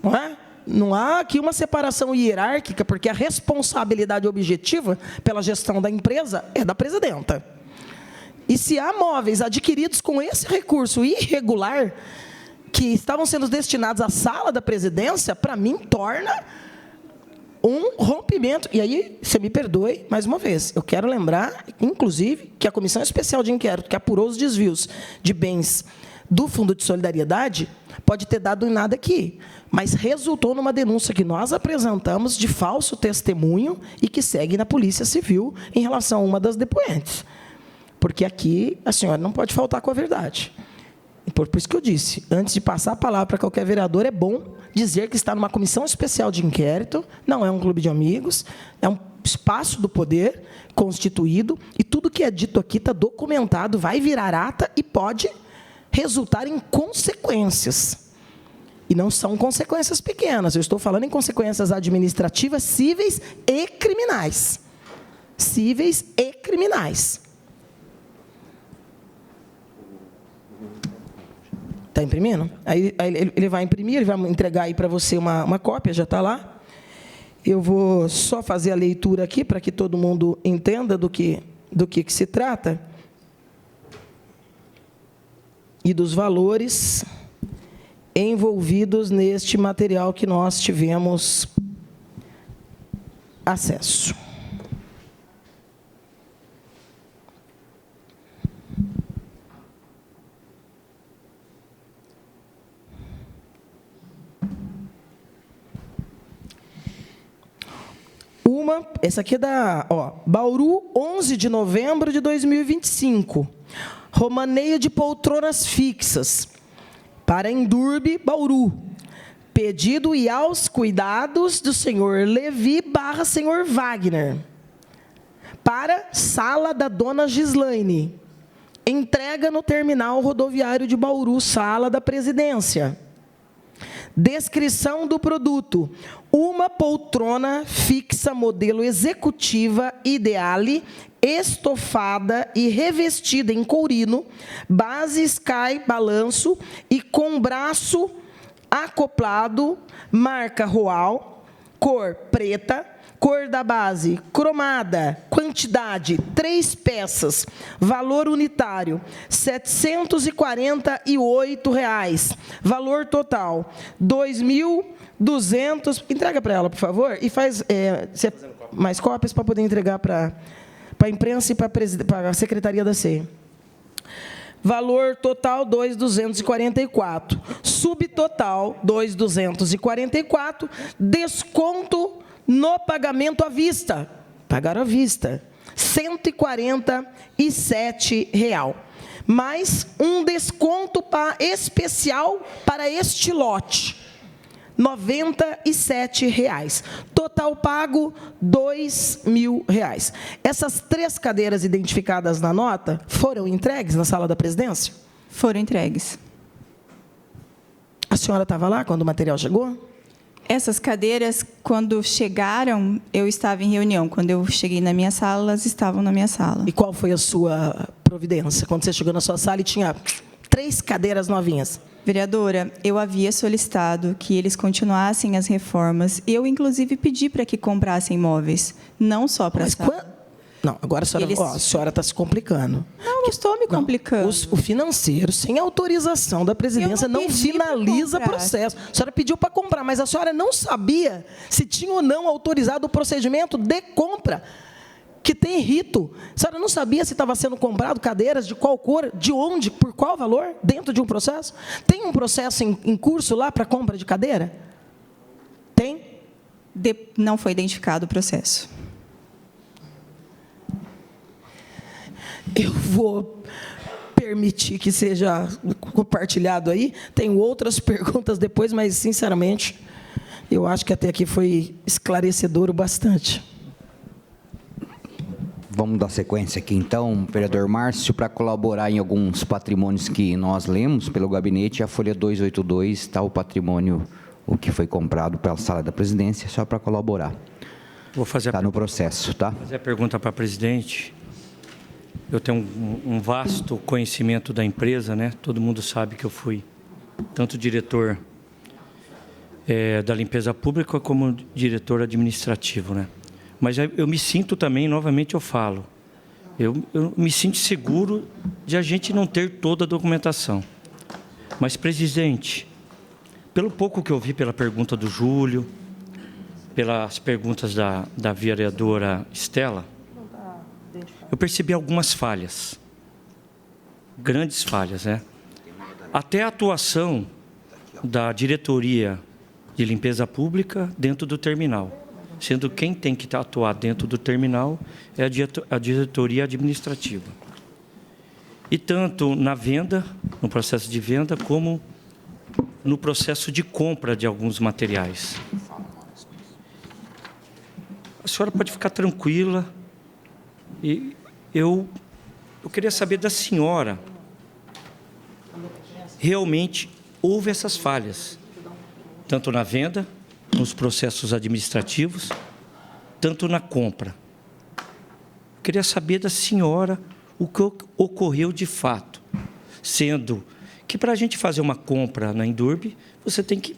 Não é? Não há aqui uma separação hierárquica, porque a responsabilidade objetiva pela gestão da empresa é da presidenta. E se há móveis adquiridos com esse recurso irregular, que estavam sendo destinados à sala da presidência, para mim, torna um rompimento. E aí, você me perdoe, mais uma vez, eu quero lembrar, inclusive, que a Comissão Especial de Inquérito, que apurou os desvios de bens do Fundo de Solidariedade, pode ter dado em nada aqui, mas resultou numa denúncia que nós apresentamos de falso testemunho e que segue na Polícia Civil em relação a uma das depoentes. Porque aqui a senhora não pode faltar com a verdade. Por isso que eu disse, antes de passar a palavra para qualquer vereador, é bom dizer que está numa comissão especial de inquérito, não é um clube de amigos, é um espaço do poder constituído, e tudo que é dito aqui está documentado, vai virar ata e pode resultar em consequências. E não são consequências pequenas, eu estou falando em consequências administrativas, cíveis e criminais. Cíveis e criminais. Está imprimindo? Aí ele vai imprimir, ele vai entregar aí para você uma cópia, já está lá. Eu vou só fazer a leitura aqui, para que todo mundo entenda do que se trata. E dos valores envolvidos neste material que nós tivemos acesso. Essa aqui é da Bauru, 11 de novembro de 2025. Romaneio de poltronas fixas para Endurbe, Bauru. Pedido e aos cuidados do senhor Levi / senhor Wagner. Para sala da dona Gislaine. Entrega no terminal rodoviário de Bauru, sala da presidência. Descrição do produto: uma poltrona fixa modelo executiva Ideale, estofada e revestida em courino, base Sky balanço e com braço acoplado, marca Roal, cor preta, cor da base cromada, quantidade 3 peças, valor unitário R$ 748, valor total R$ 2.200. Entrega para ela, por favor, e faz mais cópias para poder entregar para a imprensa e para a secretaria da CEI. Valor total, 2.244. Subtotal, 2.244. Desconto no pagamento à vista. Pagaram à vista. R$ 147. Mais um desconto especial para este lote. R$ 97. Total pago, R$ 2.000. Essas 3 cadeiras identificadas na nota foram entregues na sala da presidência? Foram entregues. A senhora estava lá quando o material chegou? Essas cadeiras, quando chegaram, eu estava em reunião. Quando eu cheguei na minha sala, elas estavam na minha sala. E qual foi a sua providência? Quando você chegou na sua sala e tinha 3 cadeiras novinhas? Vereadora, eu havia solicitado que eles continuassem as reformas. Eu, inclusive, pedi para que comprassem móveis, não só para a sala. Não, agora a senhora está se complicando. Não estou me complicando. O financeiro, sem autorização da presidência, não finaliza processo. A senhora pediu para comprar, mas a senhora não sabia se tinha ou não autorizado o procedimento de compra, que tem rito. A senhora não sabia se estava sendo comprado cadeiras, de qual cor, de onde, por qual valor, dentro de um processo? Tem um processo em curso lá para compra de cadeira? Tem? Não foi identificado o processo. Eu vou permitir que seja compartilhado aí. Tenho outras perguntas depois, mas, sinceramente, eu acho que até aqui foi esclarecedor o bastante. Vamos dar sequência aqui, então, vereador Márcio, para colaborar em alguns patrimônios que nós lemos pelo gabinete. A folha 282 está o patrimônio, o que foi comprado pela sala da presidência, só para colaborar. Vou fazer está no processo, tá? Vou fazer a pergunta para a presidente. Eu tenho um vasto conhecimento da empresa, né? Todo mundo sabe que eu fui tanto diretor da limpeza pública como diretor administrativo, né? Mas eu me sinto também, novamente eu falo, eu me sinto seguro de a gente não ter toda a documentação. Mas, presidente, pelo pouco que eu vi pela pergunta do Júlio, pelas perguntas da vereadora Estela, eu percebi algumas falhas, grandes falhas, né? Até a atuação da diretoria de limpeza pública dentro do terminal, sendo quem tem que atuar dentro do terminal é a diretoria administrativa. E tanto na venda, no processo de venda, como no processo de compra de alguns materiais. A senhora pode ficar tranquila. E eu queria saber da senhora, realmente houve essas falhas, tanto na venda, nos processos administrativos, tanto na compra. Eu queria saber da senhora o que ocorreu de fato, sendo que para a gente fazer uma compra na Endurbe, você tem que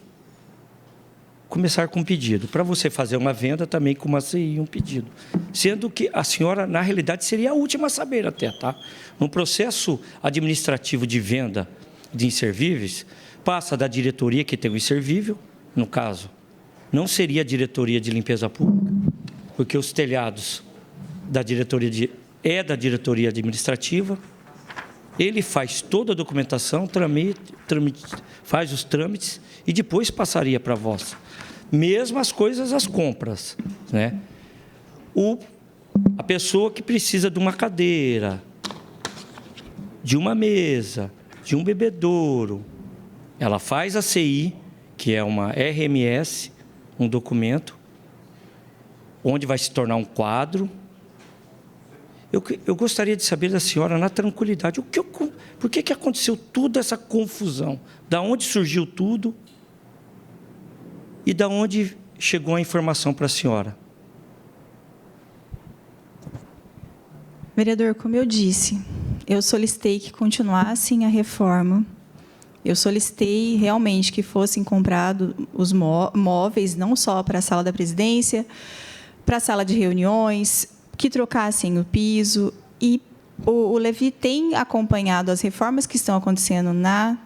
começar com um pedido. Para você fazer uma venda, também com uma CI, um pedido. Sendo que a senhora, na realidade, seria a última a saber até, tá? No processo administrativo de venda de inservíveis, passa da diretoria que tem o inservível, no caso, não seria a diretoria de limpeza pública, porque os telhados da diretoria da diretoria administrativa, ele faz toda a documentação, faz os trâmites e depois passaria para a vossa. Mesmas coisas as compras, né? a pessoa que precisa de uma cadeira, de uma mesa, de um bebedouro, ela faz a CI, que é uma RMS, um documento, onde vai se tornar um quadro. Eu gostaria de saber da senhora, na tranquilidade, por que aconteceu toda essa confusão? Da onde surgiu tudo e da onde chegou a informação para a senhora? Vereador, como eu disse, eu solicitei que continuassem a reforma. Eu solicitei realmente que fossem comprados os móveis, não só para a sala da presidência, para a sala de reuniões, que trocassem o piso. E o Levi tem acompanhado as reformas que estão acontecendo na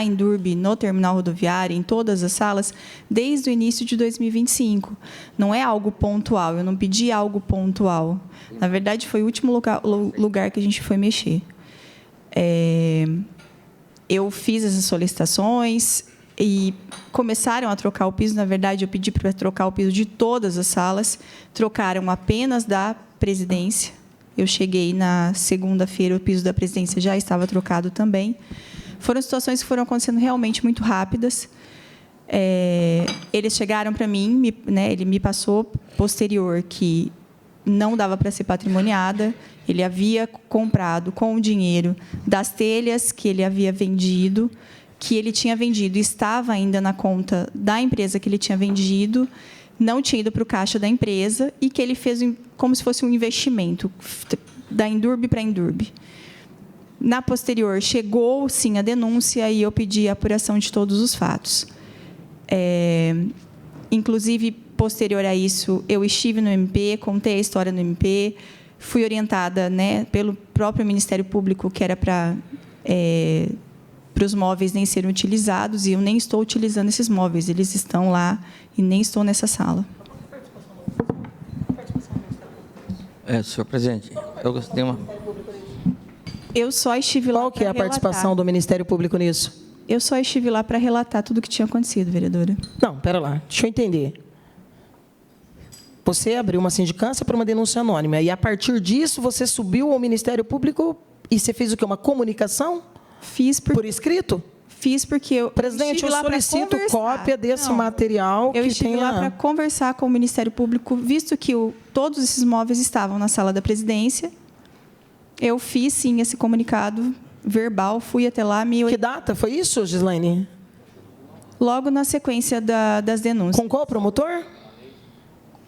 Indurb, no terminal rodoviário, em todas as salas, desde o início de 2025. Não é algo pontual, eu não pedi algo pontual. Na verdade, foi o último lugar que a gente foi mexer. Eu fiz essas solicitações e começaram a trocar o piso. Na verdade, eu pedi para trocar o piso de todas as salas, trocaram apenas da presidência. Eu cheguei na segunda-feira, o piso da presidência já estava trocado também. Foram situações que foram acontecendo realmente muito rápidas. Eles chegaram para mim, ele me passou posterior que não dava para ser patrimoniada. Ele havia comprado com o dinheiro das telhas que ele havia vendido, que ele tinha vendido, estava ainda na conta da empresa que ele tinha vendido, não tinha ido para o caixa da empresa e que ele fez como se fosse um investimento da Indurb para a Indurb. Na posterior, chegou, sim, a denúncia e eu pedi a apuração de todos os fatos. Inclusive, posterior a isso, eu estive no MP, contei a história no MP, fui orientada, pelo próprio Ministério Público que era para os móveis nem serem utilizados, e eu nem estou utilizando esses móveis, eles estão lá e nem estou nessa sala. Senhor presidente, eu gostaria de uma... Eu só estive lá. Qual que é a participação do Ministério Público nisso? Eu só estive lá para relatar tudo o que tinha acontecido, vereadora. Não, pera lá, deixa eu entender. Você abriu uma sindicância para uma denúncia anônima e, a partir disso, você subiu ao Ministério Público e você fez o quê? Uma comunicação? Fiz por escrito? Fiz porque eu... Presidente, eu solicito cópia desse material. Eu estive lá para conversar com o Ministério Público, visto que todos esses móveis estavam na sala da presidência. Eu fiz, sim, esse comunicado verbal, fui até lá... Que data foi isso, Gislaine? Logo na sequência das denúncias. Com qual promotor?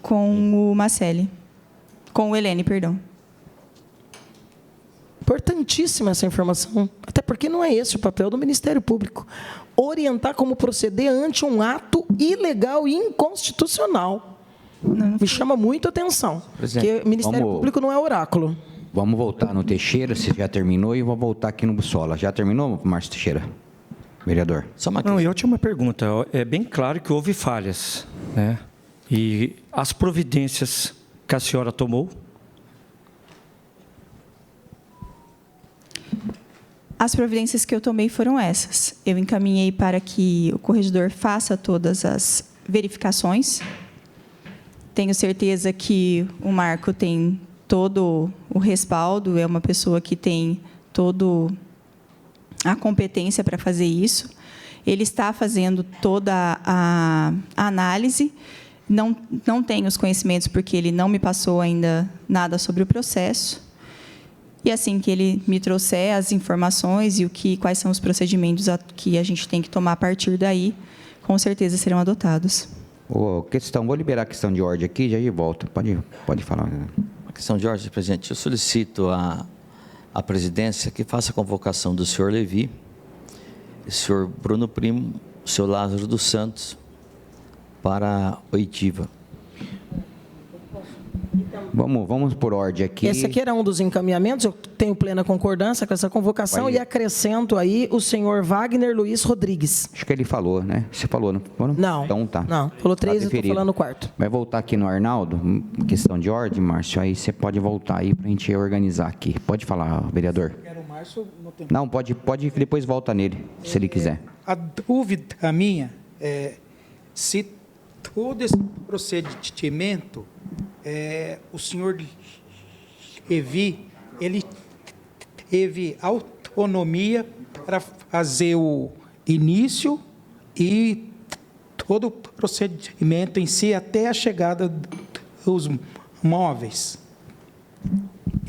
Com o Marcele. Com o Helene, perdão. Importantíssima essa informação, até porque não é esse o papel do Ministério Público. Orientar como proceder ante um ato ilegal e inconstitucional. Me chama muito a atenção, porque o Ministério Público não é oráculo. Vamos voltar no Teixeira, se já terminou, e vou voltar aqui no Bussola. Já terminou, Márcio Teixeira? Vereador. Não, eu tinha uma pergunta. É bem claro que houve falhas, né? E as providências que a senhora tomou? As providências que eu tomei foram essas. Eu encaminhei para que o corregedor faça todas as verificações. Tenho certeza que o Marco tem todo o respaldo, é uma pessoa que tem toda a competência para fazer isso. Ele está fazendo toda a análise. Não tenho os conhecimentos, porque ele não me passou ainda nada sobre o processo. E assim que ele me trouxer as informações e quais são os procedimentos que a gente tem que tomar a partir daí, com certeza serão adotados. Vou liberar a questão de ordem aqui, já volta. Pode falar. A questão de ordem, presidente, eu solicito à presidência que faça a convocação do senhor Levi, o senhor Bruno Primo, o senhor Lázaro dos Santos, para oitiva. Vamos por ordem aqui. Esse aqui era um dos encaminhamentos, eu tenho plena concordância com essa convocação e acrescento aí o senhor Wagner Luiz Rodrigues. Acho que ele falou, né? Você falou, não falou? Não. Então tá. Não, falou 3 e estou falando o 4. Vai voltar aqui no Arnaldo, questão de ordem, Márcio, aí você pode voltar aí para a gente organizar aqui. Pode falar, vereador. Não, pode que depois volta nele, se ele quiser. A dúvida minha é se todo esse procedimento o senhor Levi, ele teve autonomia para fazer o início e todo o procedimento em si até a chegada dos móveis.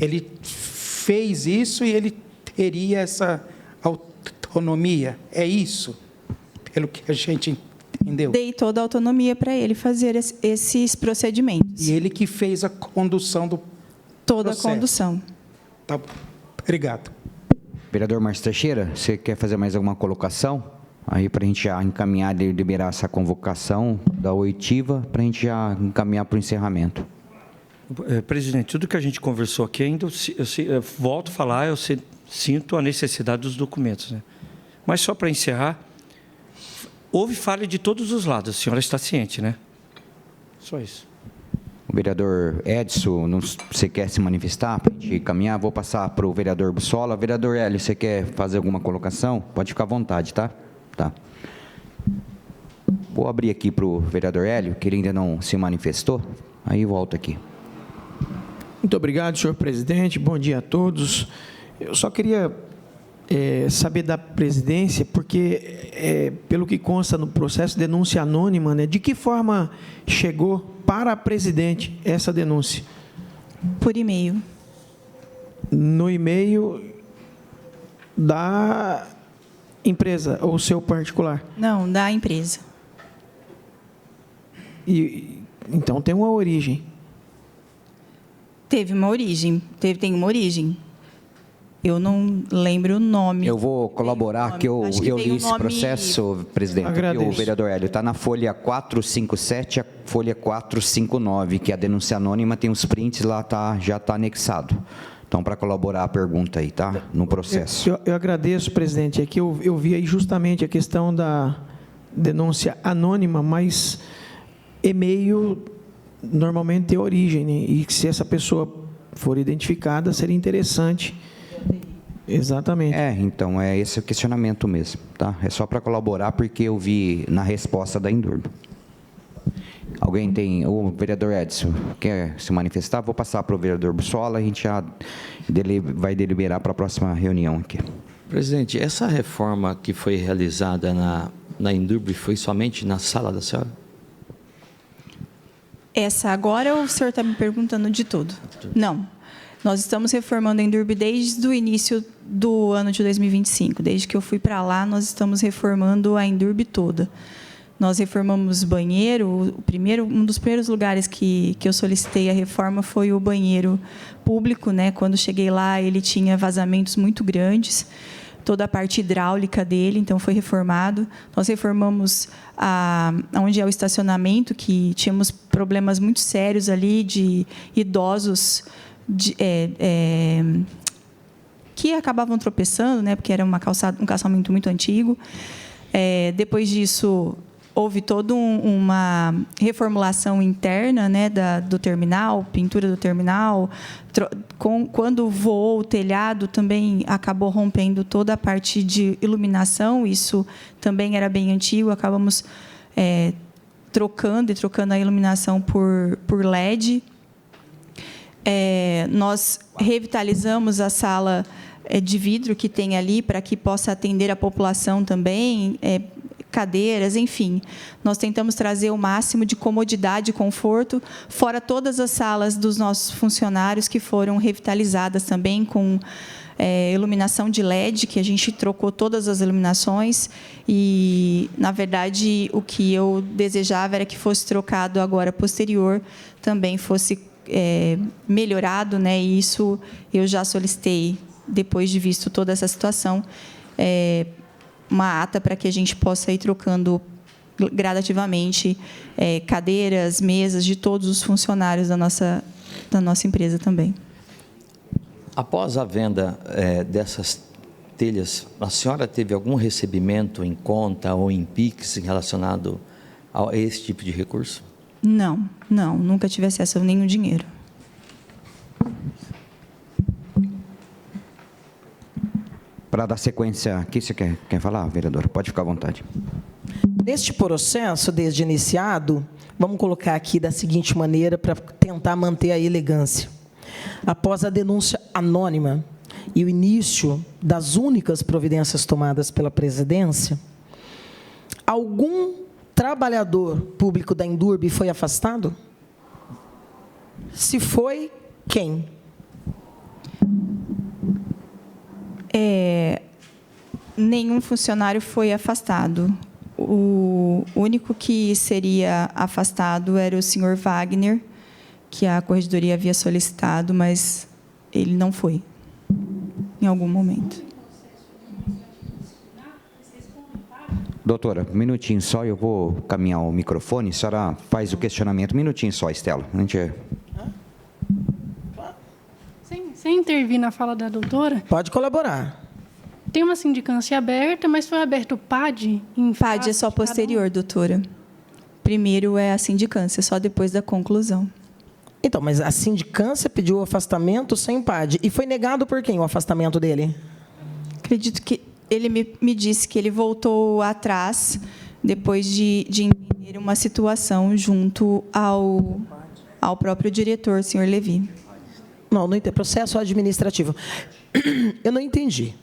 Ele fez isso e ele teria essa autonomia. É isso, pelo que a gente entendeu. Dei toda a autonomia para ele fazer esses procedimentos. E ele que fez a condução do Toda processo. a condução. Tá bom. Obrigado. Vereador Márcio Teixeira, você quer fazer mais alguma colocação? Aí para a gente já encaminhar e liberar essa convocação da oitiva, para a gente já encaminhar para o encerramento. Presidente, tudo que a gente conversou aqui, ainda eu volto a falar, eu sinto a necessidade dos documentos, né? Mas só para encerrar, houve falha de todos os lados, a senhora está ciente, né? Só isso. O vereador Edson, você quer se manifestar para a gente caminhar? Vou passar para o vereador Bussola. Vereador Hélio, você quer fazer alguma colocação? Pode ficar à vontade, tá? Tá. Vou abrir aqui para o vereador Hélio, que ele ainda não se manifestou. Aí volto aqui. Muito obrigado, senhor presidente. Bom dia a todos. Eu só queria saber da presidência, porque, pelo que consta no processo, denúncia anônima, né, de que forma chegou para a presidente essa denúncia? Por e-mail. No e-mail da empresa ou seu particular? Não, da empresa. Então, tem uma origem. Teve uma origem. Tem uma origem. Eu não lembro o nome. Eu vou colaborar, que eu li esse processo, presidente. Agradeço. E o vereador Hélio está na folha 457 a folha 459, que é a denúncia anônima, tem os prints lá, já está anexado. Então, para colaborar a pergunta aí, tá? No processo. Eu agradeço, presidente. É que eu vi aí justamente a questão da denúncia anônima, mas e-mail normalmente tem origem, né? E se essa pessoa for identificada, seria interessante. Exatamente. Então, é esse o questionamento mesmo, tá? É só para colaborar, porque eu vi na resposta da Endurb. Alguém tem... O vereador Edson quer se manifestar? Vou passar para o vereador Bussola, a gente já vai deliberar para a próxima reunião aqui. Presidente, essa reforma que foi realizada na Endurb foi somente na sala da senhora? Essa agora ou o senhor está me perguntando de tudo? Não. Nós estamos reformando a Endurb desde o início do ano de 2025. Desde que eu fui para lá, nós estamos reformando a Endurb toda. Nós reformamos banheiro. Um dos primeiros lugares que eu solicitei a reforma foi o banheiro público, né? Quando cheguei lá, ele tinha vazamentos muito grandes, toda a parte hidráulica dele, então foi reformado. Nós reformamos onde é o estacionamento, que tínhamos problemas muito sérios ali de idosos que acabavam tropeçando, né, porque era um calçamento muito antigo. Depois disso, houve toda uma reformulação interna, né, do terminal, pintura do terminal. Quando voou o telhado, também acabou rompendo toda a parte de iluminação. Isso também era bem antigo. Acabamos trocando a iluminação por LED. Nós revitalizamos a sala de vidro que tem ali, para que possa atender a população também, cadeiras, enfim. Nós tentamos trazer o máximo de comodidade e conforto, fora todas as salas dos nossos funcionários que foram revitalizadas também com iluminação de LED, que a gente trocou todas as iluminações. E, na verdade, o que eu desejava era que fosse trocado agora, posterior, também fosse melhorado, né? E isso eu já solicitei, depois de visto toda essa situação, uma ata para que a gente possa ir trocando gradativamente cadeiras, mesas de todos os funcionários da nossa empresa também. Após a venda dessas telhas, a senhora teve algum recebimento em conta ou em PIX relacionado a esse tipo de recurso? Não, nunca tive acesso a nenhum dinheiro. Para dar sequência aqui, você quer falar, vereador? Pode ficar à vontade. Neste processo, desde iniciado, vamos colocar aqui da seguinte maneira para tentar manter a elegância. Após a denúncia anônima e o início das únicas providências tomadas pela presidência, algum trabalhador público da Endurbe foi afastado? Se foi, quem? Nenhum funcionário foi afastado. O único que seria afastado era o senhor Wagner, que a corregedoria havia solicitado, mas ele não foi, em algum momento. Doutora, um minutinho só, eu vou caminhar o microfone, a senhora faz o questionamento. Um minutinho só, Estela. A gente... Sem intervir na fala da doutora, Pode colaborar. tem uma sindicância aberta, mas foi aberto o PAD? PAD é só posterior, doutora. Primeiro é a sindicância, só depois da conclusão. Então, mas a sindicância pediu o afastamento sem PAD. E foi negado por quem o afastamento dele? Acredito que ele me disse que ele voltou atrás depois de entender uma situação junto ao próprio diretor, senhor Levi. Não entendi. Processo administrativo. Eu não entendi.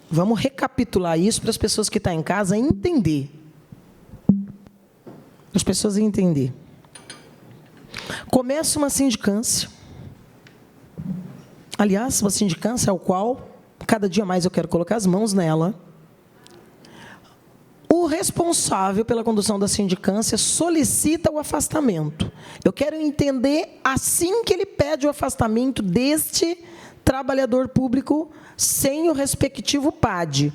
Vamos recapitular isso para as pessoas que estão em casa entender. As pessoas entender. Começa uma sindicância. Aliás, uma sindicância ao qual, cada dia mais eu quero colocar as mãos nela. O responsável pela condução da sindicância solicita o afastamento. Eu quero entender assim que ele pede o afastamento deste trabalhador público sem o respectivo PAD.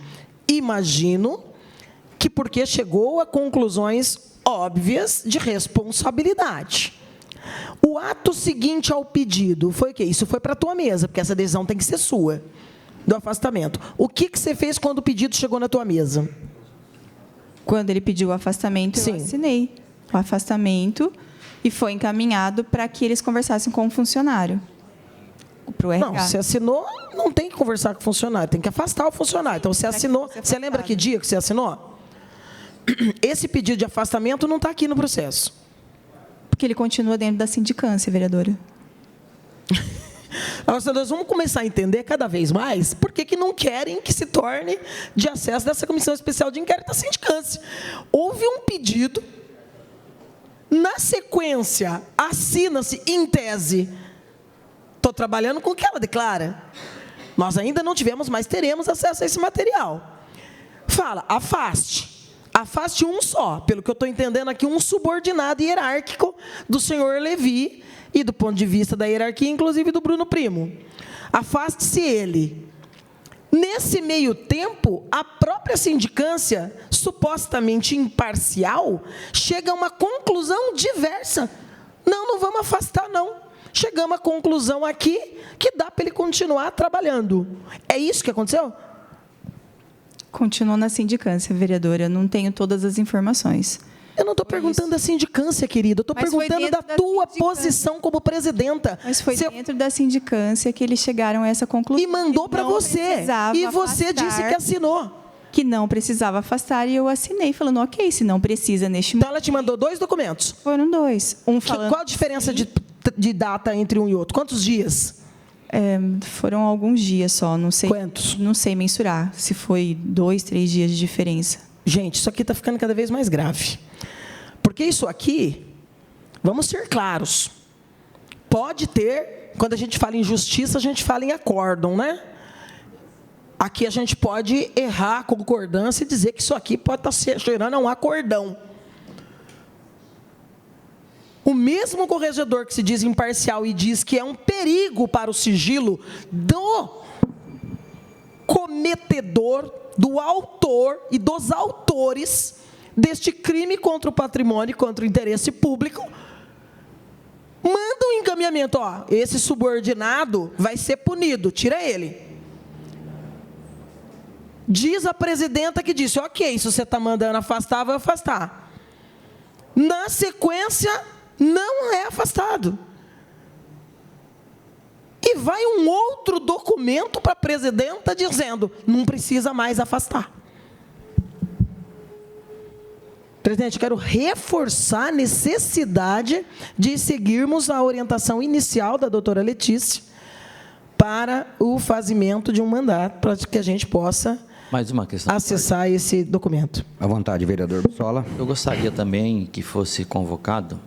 Imagino que porque chegou a conclusões óbvias de responsabilidade. O ato seguinte ao pedido foi o quê? Isso foi para a tua mesa, porque essa decisão tem que ser sua, do afastamento. O que você fez quando o pedido chegou na tua mesa? Quando ele pediu o afastamento, eu assinei o afastamento e foi encaminhado para que eles conversassem com o funcionário. Para o RH. Não, você assinou, não tem que conversar com o funcionário, tem que afastar o funcionário. Então, você assinou, você lembra que dia que você assinou? Esse pedido de afastamento não está aqui no processo. Porque ele continua dentro da sindicância, vereadora. Agora, nós vamos começar a entender cada vez mais por que não querem que se torne de acesso dessa comissão especial de inquérito à sindicância. Houve um pedido, na sequência, assina-se em tese. Estou trabalhando com o que ela declara. Nós ainda não tivemos, mas teremos acesso a esse material. Fala, afaste. Afaste um só, pelo que eu estou entendendo aqui, um subordinado hierárquico do senhor Levi, e do ponto de vista da hierarquia, inclusive do Bruno Primo. Afaste-se ele. Nesse meio tempo, a própria sindicância, supostamente imparcial, chega a uma conclusão diversa. Não vamos afastar, não. Chegamos à conclusão aqui que dá para ele continuar trabalhando. É isso que aconteceu? Continuou na sindicância, vereadora. Eu não tenho todas as informações. Eu não estou perguntando da sindicância, querida. Eu estou perguntando da tua posição como presidenta. Mas foi dentro da sindicância que eles chegaram a essa conclusão. E mandou para você. E você disse que assinou. Que não precisava afastar, e eu assinei, falando, ok, se não precisa neste momento. Então, ela te mandou 2 documentos? Foram 2. Qual a diferença de data entre um e outro? Quantos dias? Foram alguns dias só, não sei. Quantos? Não sei mensurar, se foi 2, 3 dias de diferença. Gente, isso aqui está ficando cada vez mais grave. Porque isso aqui, vamos ser claros, pode ter, quando a gente fala em justiça, a gente fala em acórdão, né? Aqui a gente pode errar a concordância e dizer que isso aqui pode estar cheirando a um acordão. O mesmo corregedor que se diz imparcial e diz que é um perigo para o sigilo do cometedor, do autor e dos autores deste crime contra o patrimônio e contra o interesse público, manda um encaminhamento, esse subordinado vai ser punido, tira ele. Diz a presidenta que disse, ok, se você está mandando afastar, vai afastar. Na sequência, não é afastado. E vai um outro documento para a presidenta dizendo, não precisa mais afastar. Presidente, quero reforçar a necessidade de seguirmos a orientação inicial da doutora Letícia para o fazimento de um mandato, para que a gente possa Mais uma questão. acessar esse documento. À vontade, vereador Bussola. Eu gostaria também que fosse convocado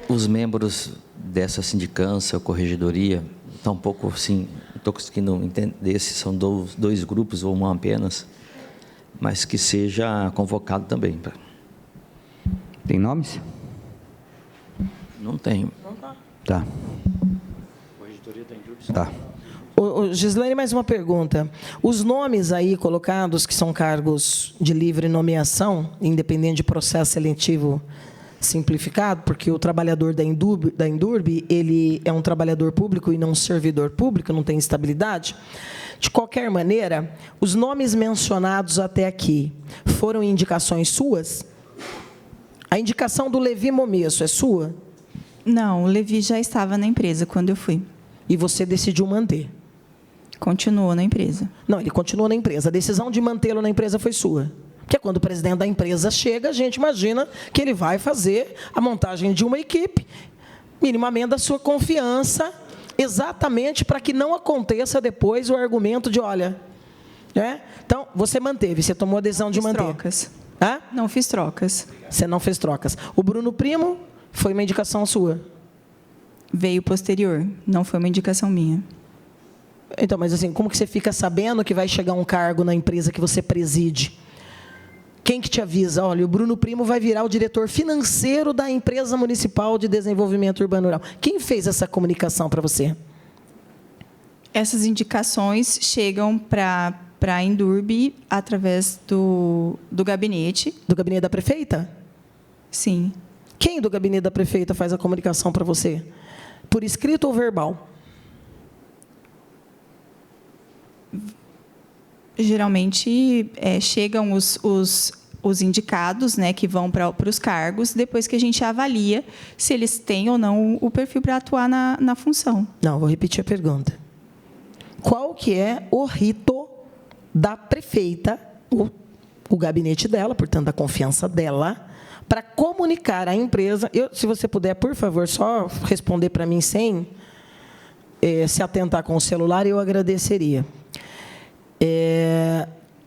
os membros dessa sindicância ou corregedoria, está um pouco assim, não estou conseguindo entender se são dois grupos ou um apenas, mas que seja convocado também. Tem nomes? Não tenho. Tá. Tá. Gislaine, mais uma pergunta. Os nomes aí colocados, que são cargos de livre nomeação, independente de processo seletivo simplificado, porque o trabalhador da Indurb, ele é um trabalhador público e não um servidor público, não tem estabilidade. De qualquer maneira, os nomes mencionados até aqui foram indicações suas? A indicação do Levi Momesso é sua? Não, o Levi já estava na empresa quando eu fui. E você decidiu manter? Continuou na empresa. Não, ele continuou na empresa. A decisão de mantê-lo na empresa foi sua. Porque quando o presidente da empresa chega, a gente imagina que ele vai fazer a montagem de uma equipe, minimamente da sua confiança, exatamente para que não aconteça depois o argumento de, olha... Então, você manteve, você tomou a decisão de manter. Trocas. Hã? Não fiz trocas. Você não fez trocas. O Bruno Primo foi uma indicação sua? Veio posterior, não foi uma indicação minha. Então, mas assim, como que você fica sabendo que vai chegar um cargo na empresa que você preside? Quem que te avisa? Olha, o Bruno Primo vai virar o diretor financeiro da empresa municipal de desenvolvimento urbano rural. Quem fez essa comunicação para você? Essas indicações chegam para a Indurb através do gabinete. Do gabinete da prefeita? Sim. Quem do gabinete da prefeita faz a comunicação para você? Por escrito ou verbal? Geralmente, chegam os indicados, né, que vão para os cargos, depois que a gente avalia se eles têm ou não o perfil para atuar na função. Não, vou repetir a pergunta. Qual que é o rito da prefeita, o gabinete dela, portanto, da confiança dela, para comunicar à empresa... se você puder, por favor, só responder para mim sem se atentar com o celular, eu agradeceria.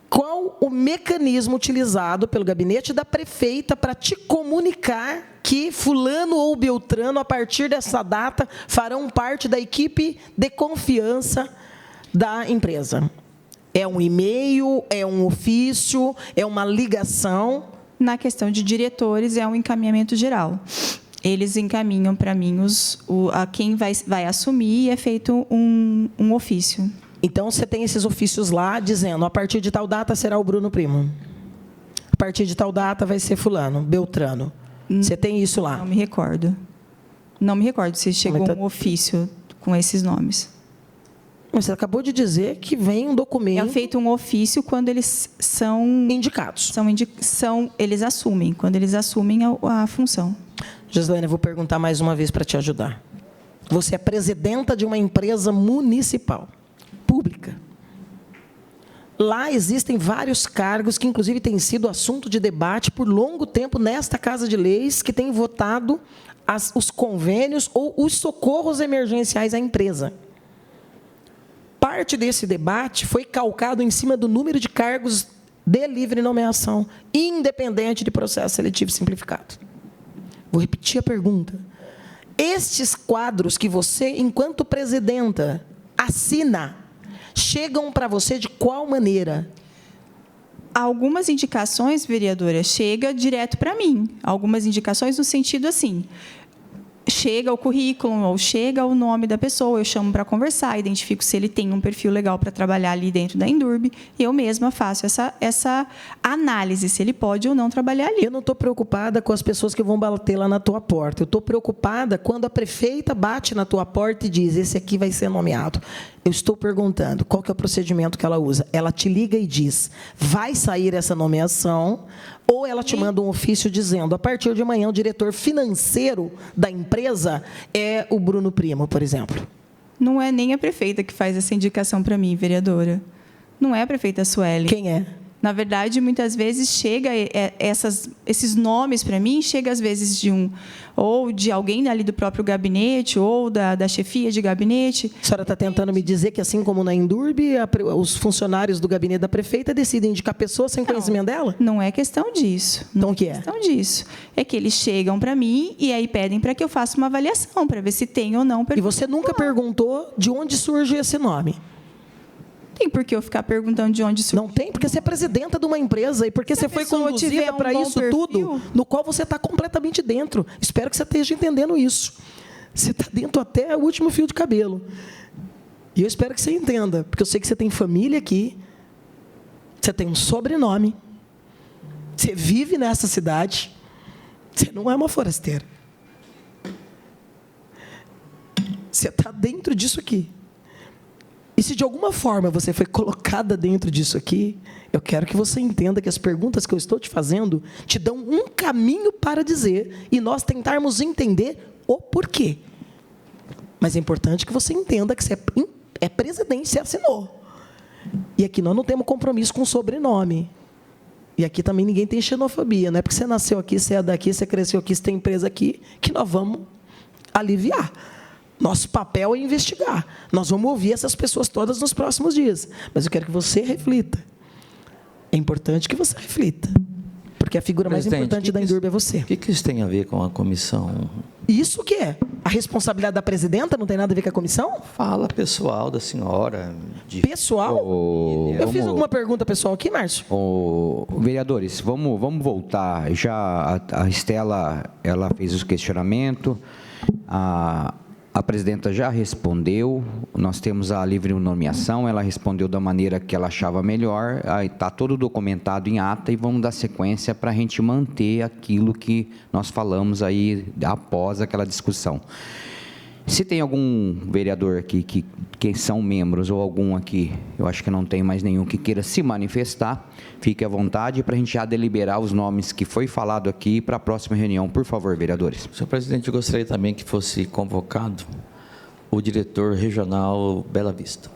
Qual o mecanismo utilizado pelo gabinete da prefeita para te comunicar que fulano ou beltrano, a partir dessa data, farão parte da equipe de confiança da empresa? É um e-mail, é um ofício, é uma ligação? Na questão de diretores, é um encaminhamento geral. Eles encaminham para mim a quem vai assumir e é feito um ofício. Então, você tem esses ofícios lá dizendo, a partir de tal data será o Bruno Primo. A partir de tal data vai ser fulano, beltrano. Você tem isso lá? Não me recordo. Não me recordo se chegou um ofício com esses nomes. Mas você acabou de dizer que vem um documento... É feito um ofício quando eles são... Indicados. Eles assumem, quando eles assumem a função. Gislaine, eu vou perguntar mais uma vez para te ajudar. Você é presidenta de uma empresa municipal, pública. Lá existem vários cargos que, inclusive, têm sido assunto de debate por longo tempo nesta Casa de Leis, que tem votado os convênios ou os socorros emergenciais à empresa. Parte desse debate foi calcado em cima do número de cargos de livre nomeação, independente de processo seletivo simplificado. Vou repetir a pergunta. Estes quadros que você, enquanto presidenta, assina, chegam para você de qual maneira? Algumas indicações, vereadora, chega direto para mim. Algumas indicações no sentido assim... Chega o currículo ou chega o nome da pessoa, eu chamo para conversar, identifico se ele tem um perfil legal para trabalhar ali dentro da Indurb, eu mesma faço essa análise, se ele pode ou não trabalhar ali. Eu não estou preocupada com as pessoas que vão bater lá na tua porta, eu estou preocupada quando a prefeita bate na tua porta e diz, esse aqui vai ser nomeado. Eu estou perguntando, qual que é o procedimento que ela usa? Ela te liga e diz, vai sair essa nomeação, ou ela te manda um ofício dizendo, a partir de amanhã, o diretor financeiro da empresa é o Bruno Primo, por exemplo? Não é nem a prefeita que faz essa indicação para mim, vereadora. Não é a prefeita Sueli. Quem é? Na verdade, muitas vezes chega esses nomes para mim, chega às vezes ou de alguém ali do próprio gabinete, ou da chefia de gabinete. A senhora está tentando me dizer que, assim como na Endurb, os funcionários do gabinete da prefeita decidem indicar pessoas sem conhecimento dela? Não é questão disso. Então, o que é? Não é questão disso. É que eles chegam para mim e aí pedem para que eu faça uma avaliação, para ver se tem ou não. E você nunca perguntou de onde surge esse nome? Tem por que eu ficar perguntando de onde surge. Não tem, porque você é presidenta de uma empresa e porque você foi conduzida para isso tudo, no qual você está completamente dentro. Espero que você esteja entendendo isso. Você está dentro até o último fio de cabelo. E eu espero que você entenda, porque eu sei que você tem família aqui, você tem um sobrenome, você vive nessa cidade, você não é uma forasteira. Você está dentro disso aqui. E se de alguma forma você foi colocada dentro disso aqui, eu quero que você entenda que as perguntas que eu estou te fazendo te dão um caminho para dizer e nós tentarmos entender o porquê. Mas é importante que você entenda que você é presidente, você assinou. E aqui nós não temos compromisso com sobrenome. E aqui também ninguém tem xenofobia. Não é porque você nasceu aqui, você é daqui, você cresceu aqui, você tem empresa aqui, que nós vamos aliviar. Nosso papel é investigar. Nós vamos ouvir essas pessoas todas nos próximos dias. Mas eu quero que você reflita. É importante que você reflita. Porque a figura mais importante da Endurb é você. O que isso tem a ver com a comissão? Isso que é? A responsabilidade da presidenta não tem nada a ver com a comissão? Fala pessoal da senhora. Pessoal? Eu fiz alguma pergunta pessoal aqui, Márcio? Vereadores, vamos voltar. Já a Estela, ela fez o questionamento. A presidenta já respondeu, nós temos a livre nomeação, ela respondeu da maneira que ela achava melhor, está todo documentado em ata e vamos dar sequência para a gente manter aquilo que nós falamos aí após aquela discussão. Se tem algum vereador aqui que são membros ou algum aqui, eu acho que não tem mais nenhum que queira se manifestar, fique à vontade para a gente já deliberar os nomes que foi falado aqui para a próxima reunião. Por favor, vereadores. Senhor presidente, eu gostaria também que fosse convocado o diretor regional Bela Vista.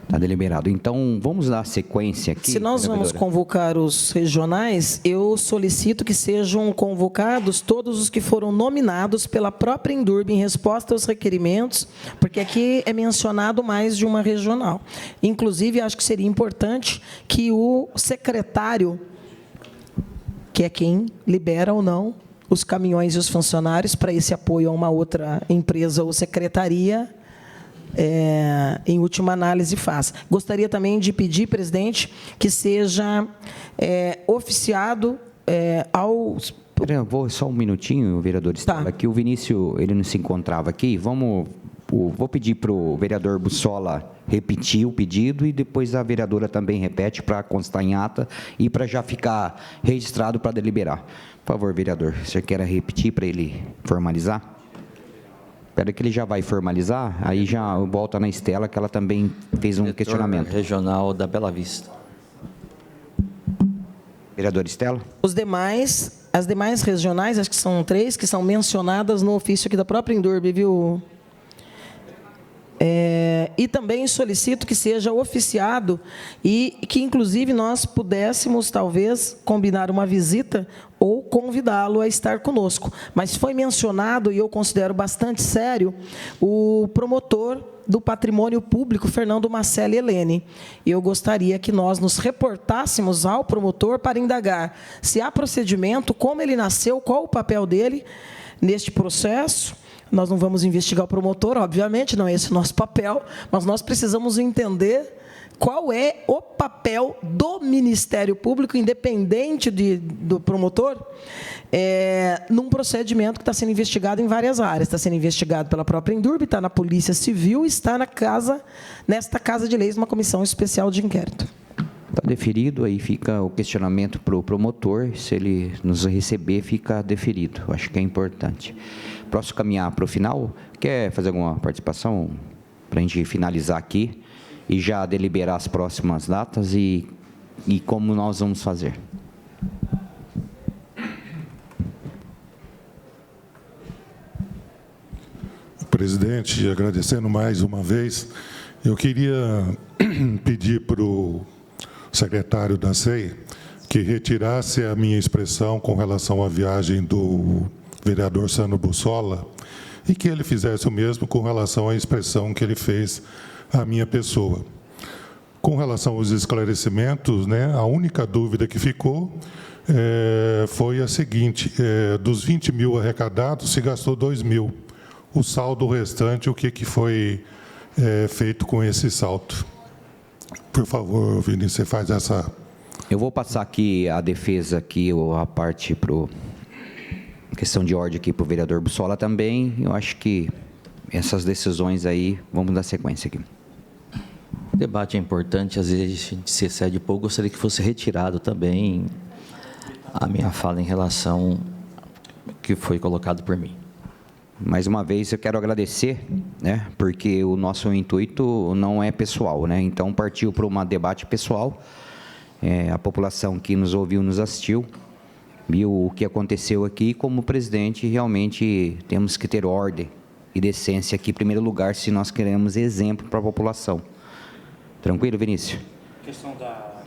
Está deliberado. Então, vamos dar sequência aqui. Se nós vamos convocar os regionais, eu solicito que sejam convocados todos os que foram nominados pela própria Endurb em resposta aos requerimentos, porque aqui é mencionado mais de uma regional. Inclusive, acho que seria importante que o secretário, que é quem libera ou não os caminhões e os funcionários para esse apoio a uma outra empresa ou secretaria, em última análise, faz. Gostaria também de pedir, presidente, que seja oficiado aos... Vou só um minutinho, vereador Estela, que o Vinícius ele não se encontrava aqui. Vou pedir para o vereador Bussola repetir o pedido e depois a vereadora também repete para constar em ata e para já ficar registrado para deliberar. Por favor, vereador, você quer repetir para ele formalizar? Espera que ele já vai formalizar, aí já volta na Estela, que ela também fez um questionamento. Regional da Bela Vista. Vereador Estela? As demais regionais, acho que são 3, que são mencionadas no ofício aqui da própria Endurb, viu? E também solicito que seja oficiado e que, inclusive, nós pudéssemos, talvez, combinar uma visita ou convidá-lo a estar conosco. Mas foi mencionado, e eu considero bastante sério, o promotor do Patrimônio Público, Fernando Macelli Helene. E eu gostaria que nós nos reportássemos ao promotor para indagar se há procedimento, como ele nasceu, qual o papel dele neste processo. Nós não vamos investigar o promotor, obviamente, não é esse o nosso papel, mas nós precisamos entender qual é o papel do Ministério Público, independente do promotor, num procedimento que está sendo investigado em várias áreas. Está sendo investigado pela própria Endurb, está na Polícia Civil, está nesta Casa de Leis, uma comissão especial de inquérito. Está deferido, aí fica o questionamento para o promotor, se ele nos receber, fica deferido. Acho que é importante. Posso caminhar para o final? Quer fazer alguma participação para a gente finalizar aqui e já deliberar as próximas datas e como nós vamos fazer? Presidente, agradecendo mais uma vez, eu queria pedir para o secretário da SEI que retirasse a minha expressão com relação à viagem do vereador Sandro Bussola e que ele fizesse o mesmo com relação à expressão que ele fez à minha pessoa. Com relação aos esclarecimentos, né, a única dúvida que ficou foi a seguinte: dos 20 mil arrecadados, se gastou 2 mil. O saldo restante, o que foi feito com esse saldo? Por favor, Vinícius, você faz essa... Eu vou passar aqui a defesa, aqui, a parte para questão de ordem aqui para o vereador Bussola também. Eu acho que essas decisões aí, vamos dar sequência aqui. O debate é importante, às vezes a gente se excede pouco. Gostaria que fosse retirado também a minha fala em relação ao que foi colocado por mim. Mais uma vez, eu quero agradecer, né, porque o nosso intuito não é pessoal, né, então partiu para um debate pessoal, a população que nos ouviu, nos assistiu, viu o que aconteceu aqui. Como presidente, realmente temos que ter ordem e decência aqui em primeiro lugar, se nós queremos exemplo para a população. Tranquilo, Vinícius? Questão da...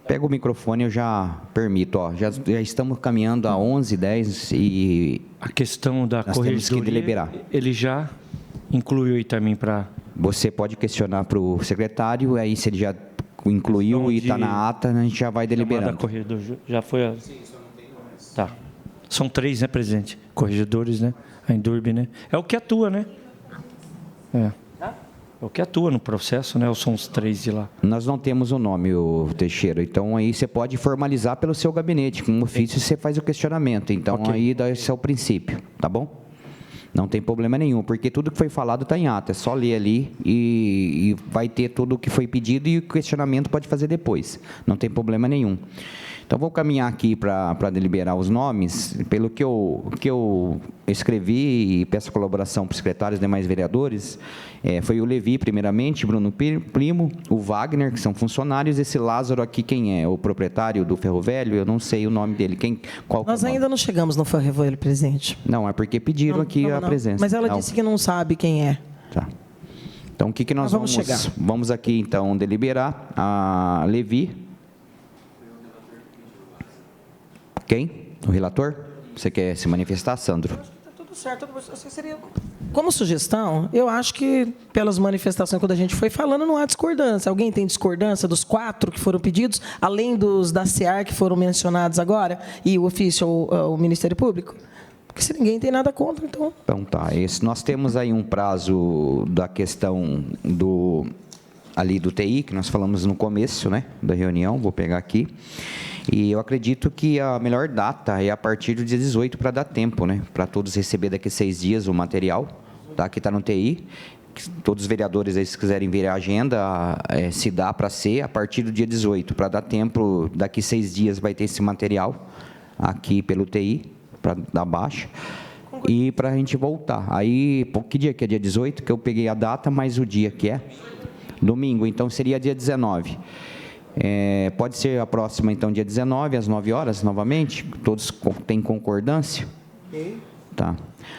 Pega o microfone, eu já permito. Ó, já estamos caminhando a 11h10 e... A questão da nós temos que deliberar. Ele já incluiu aí também para... Você pode questionar para o secretário, aí se ele já incluiu e está na ata, a gente já vai deliberando. Corregedor, já foi a... Tá. São 3, né, presidente? Corregedores, né? A Endurbe, né? É o que atua, né? É o que atua no processo, né? Ou são os 3 de lá? Nós não temos o nome, o Teixeira. Então, aí você pode formalizar pelo seu gabinete. Com um ofício, você faz o questionamento. Então, aí esse é o princípio, tá bom? Não tem problema nenhum, porque tudo que foi falado está em ata. É só ler ali e vai ter tudo o que foi pedido e o questionamento pode fazer depois. Não tem problema nenhum. Então, vou caminhar aqui para deliberar os nomes. Pelo que eu escrevi e peço colaboração para os secretários e demais vereadores, foi o Levi, primeiramente, Bruno Primo, o Wagner, que são funcionários, esse Lázaro aqui, quem é? O proprietário do Ferro Velho? Eu não sei o nome dele. Nós ainda não chegamos no Ferro Velho, presidente. Não, é porque pediram a presença. Mas ela disse que não sabe quem é. Tá. Então, o que nós vamos chegar? Vamos aqui, então, deliberar. A Levi. Quem? O relator? Você quer se manifestar, Sandro? Está tudo certo. Como sugestão, eu acho que, pelas manifestações, quando a gente foi falando, não há discordância. Alguém tem discordância dos 4 que foram pedidos, além dos da SEAR que foram mencionados agora, e o ofício ao Ministério Público? Porque se ninguém tem nada contra, então... Então, tá. Nós temos aí um prazo da questão do TI, que nós falamos no começo, né, da reunião. Vou pegar aqui. E eu acredito que a melhor data é a partir do dia 18, para dar tempo, né? Para todos receber daqui a 6 dias o material, tá? Que está no TI. Todos os vereadores aí, se quiserem ver a agenda, se dá para ser a partir do dia 18, para dar tempo, daqui a 6 dias vai ter esse material aqui pelo TI, para dar baixa, e para a gente voltar. Aí, que dia que é? Dia 18, que eu peguei a data, mas o dia que é? Domingo, então seria dia 19. Pode ser a próxima, então, dia 19, às 9 horas, novamente? Todos têm concordância? Tá.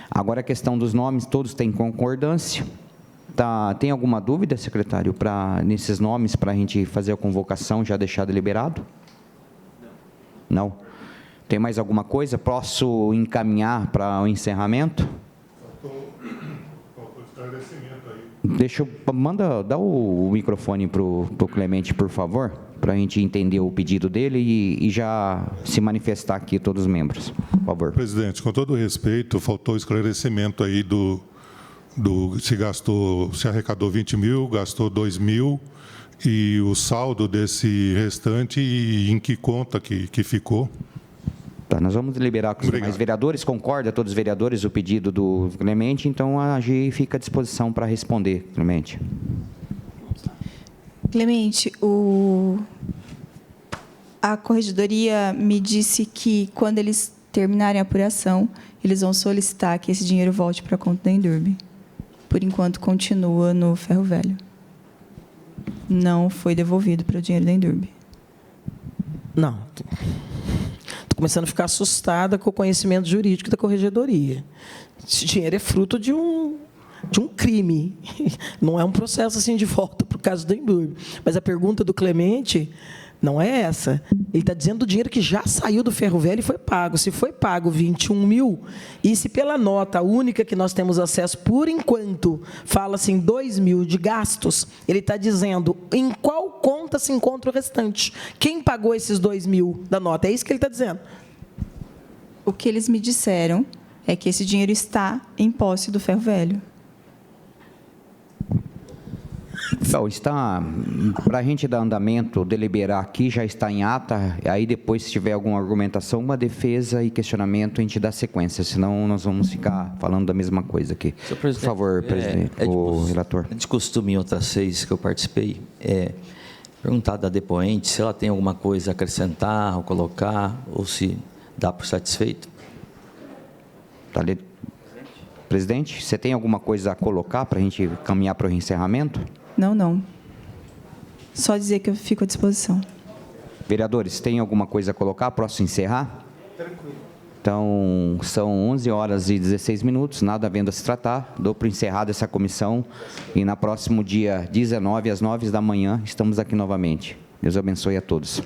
Agora, a questão dos nomes, todos têm concordância? Tá. Tem alguma dúvida, secretário, nesses nomes, para a gente fazer a convocação, já deixar deliberado? Não. Tem mais alguma coisa? Posso encaminhar para o encerramento? Faltou esclarecimento aí. Dá o microfone para o Clemente, por favor, para a gente entender o pedido dele e já se manifestar aqui todos os membros, por favor. Presidente, com todo respeito, faltou esclarecimento aí se arrecadou 20 mil, gastou 2 mil, e o saldo desse restante e em que conta que ficou. Tá, nós vamos deliberar com os demais vereadores. Concorda todos os vereadores o pedido do Clemente? Então, a AGI fica à disposição para responder, Clemente. Clemente, a corregedoria me disse que, quando eles terminarem a apuração, eles vão solicitar que esse dinheiro volte para a conta da Endurbe. Por enquanto, continua no Ferro Velho. Não foi devolvido para o dinheiro da Endurbe. Não. Estou começando a ficar assustada com o conhecimento jurídico da corregedoria. Esse dinheiro é fruto de de um crime. Não é um processo assim de volta para o caso do Emburgo. Mas a pergunta do Clemente não é essa. Ele está dizendo do dinheiro que já saiu do Ferro Velho e foi pago. Se foi pago 21 mil, e se pela nota única que nós temos acesso, por enquanto, fala assim 2 mil de gastos, ele está dizendo em qual conta se encontra o restante. Quem pagou esses 2 mil da nota? É isso que ele está dizendo. O que eles me disseram é que esse dinheiro está em posse do Ferro Velho. Então, está, para a gente dar andamento, deliberar aqui, já está em ata, aí depois, se tiver alguma argumentação, uma defesa e questionamento, a gente dá sequência, senão nós vamos ficar falando da mesma coisa aqui. Por favor, presidente, o relator. É de costume em outras 6 que eu participei, perguntar da depoente se ela tem alguma coisa a acrescentar ou colocar, ou se dá por satisfeito. Tá, presidente, você tem alguma coisa a colocar para a gente caminhar para o encerramento? Não. Só dizer que eu fico à disposição. Vereadores, tem alguma coisa a colocar? Posso encerrar? Tranquilo. Então, são 11 horas e 16 minutos, nada havendo a se tratar. Dou por encerrada essa comissão e na próximo dia 19, às 9 da manhã, estamos aqui novamente. Deus abençoe a todos.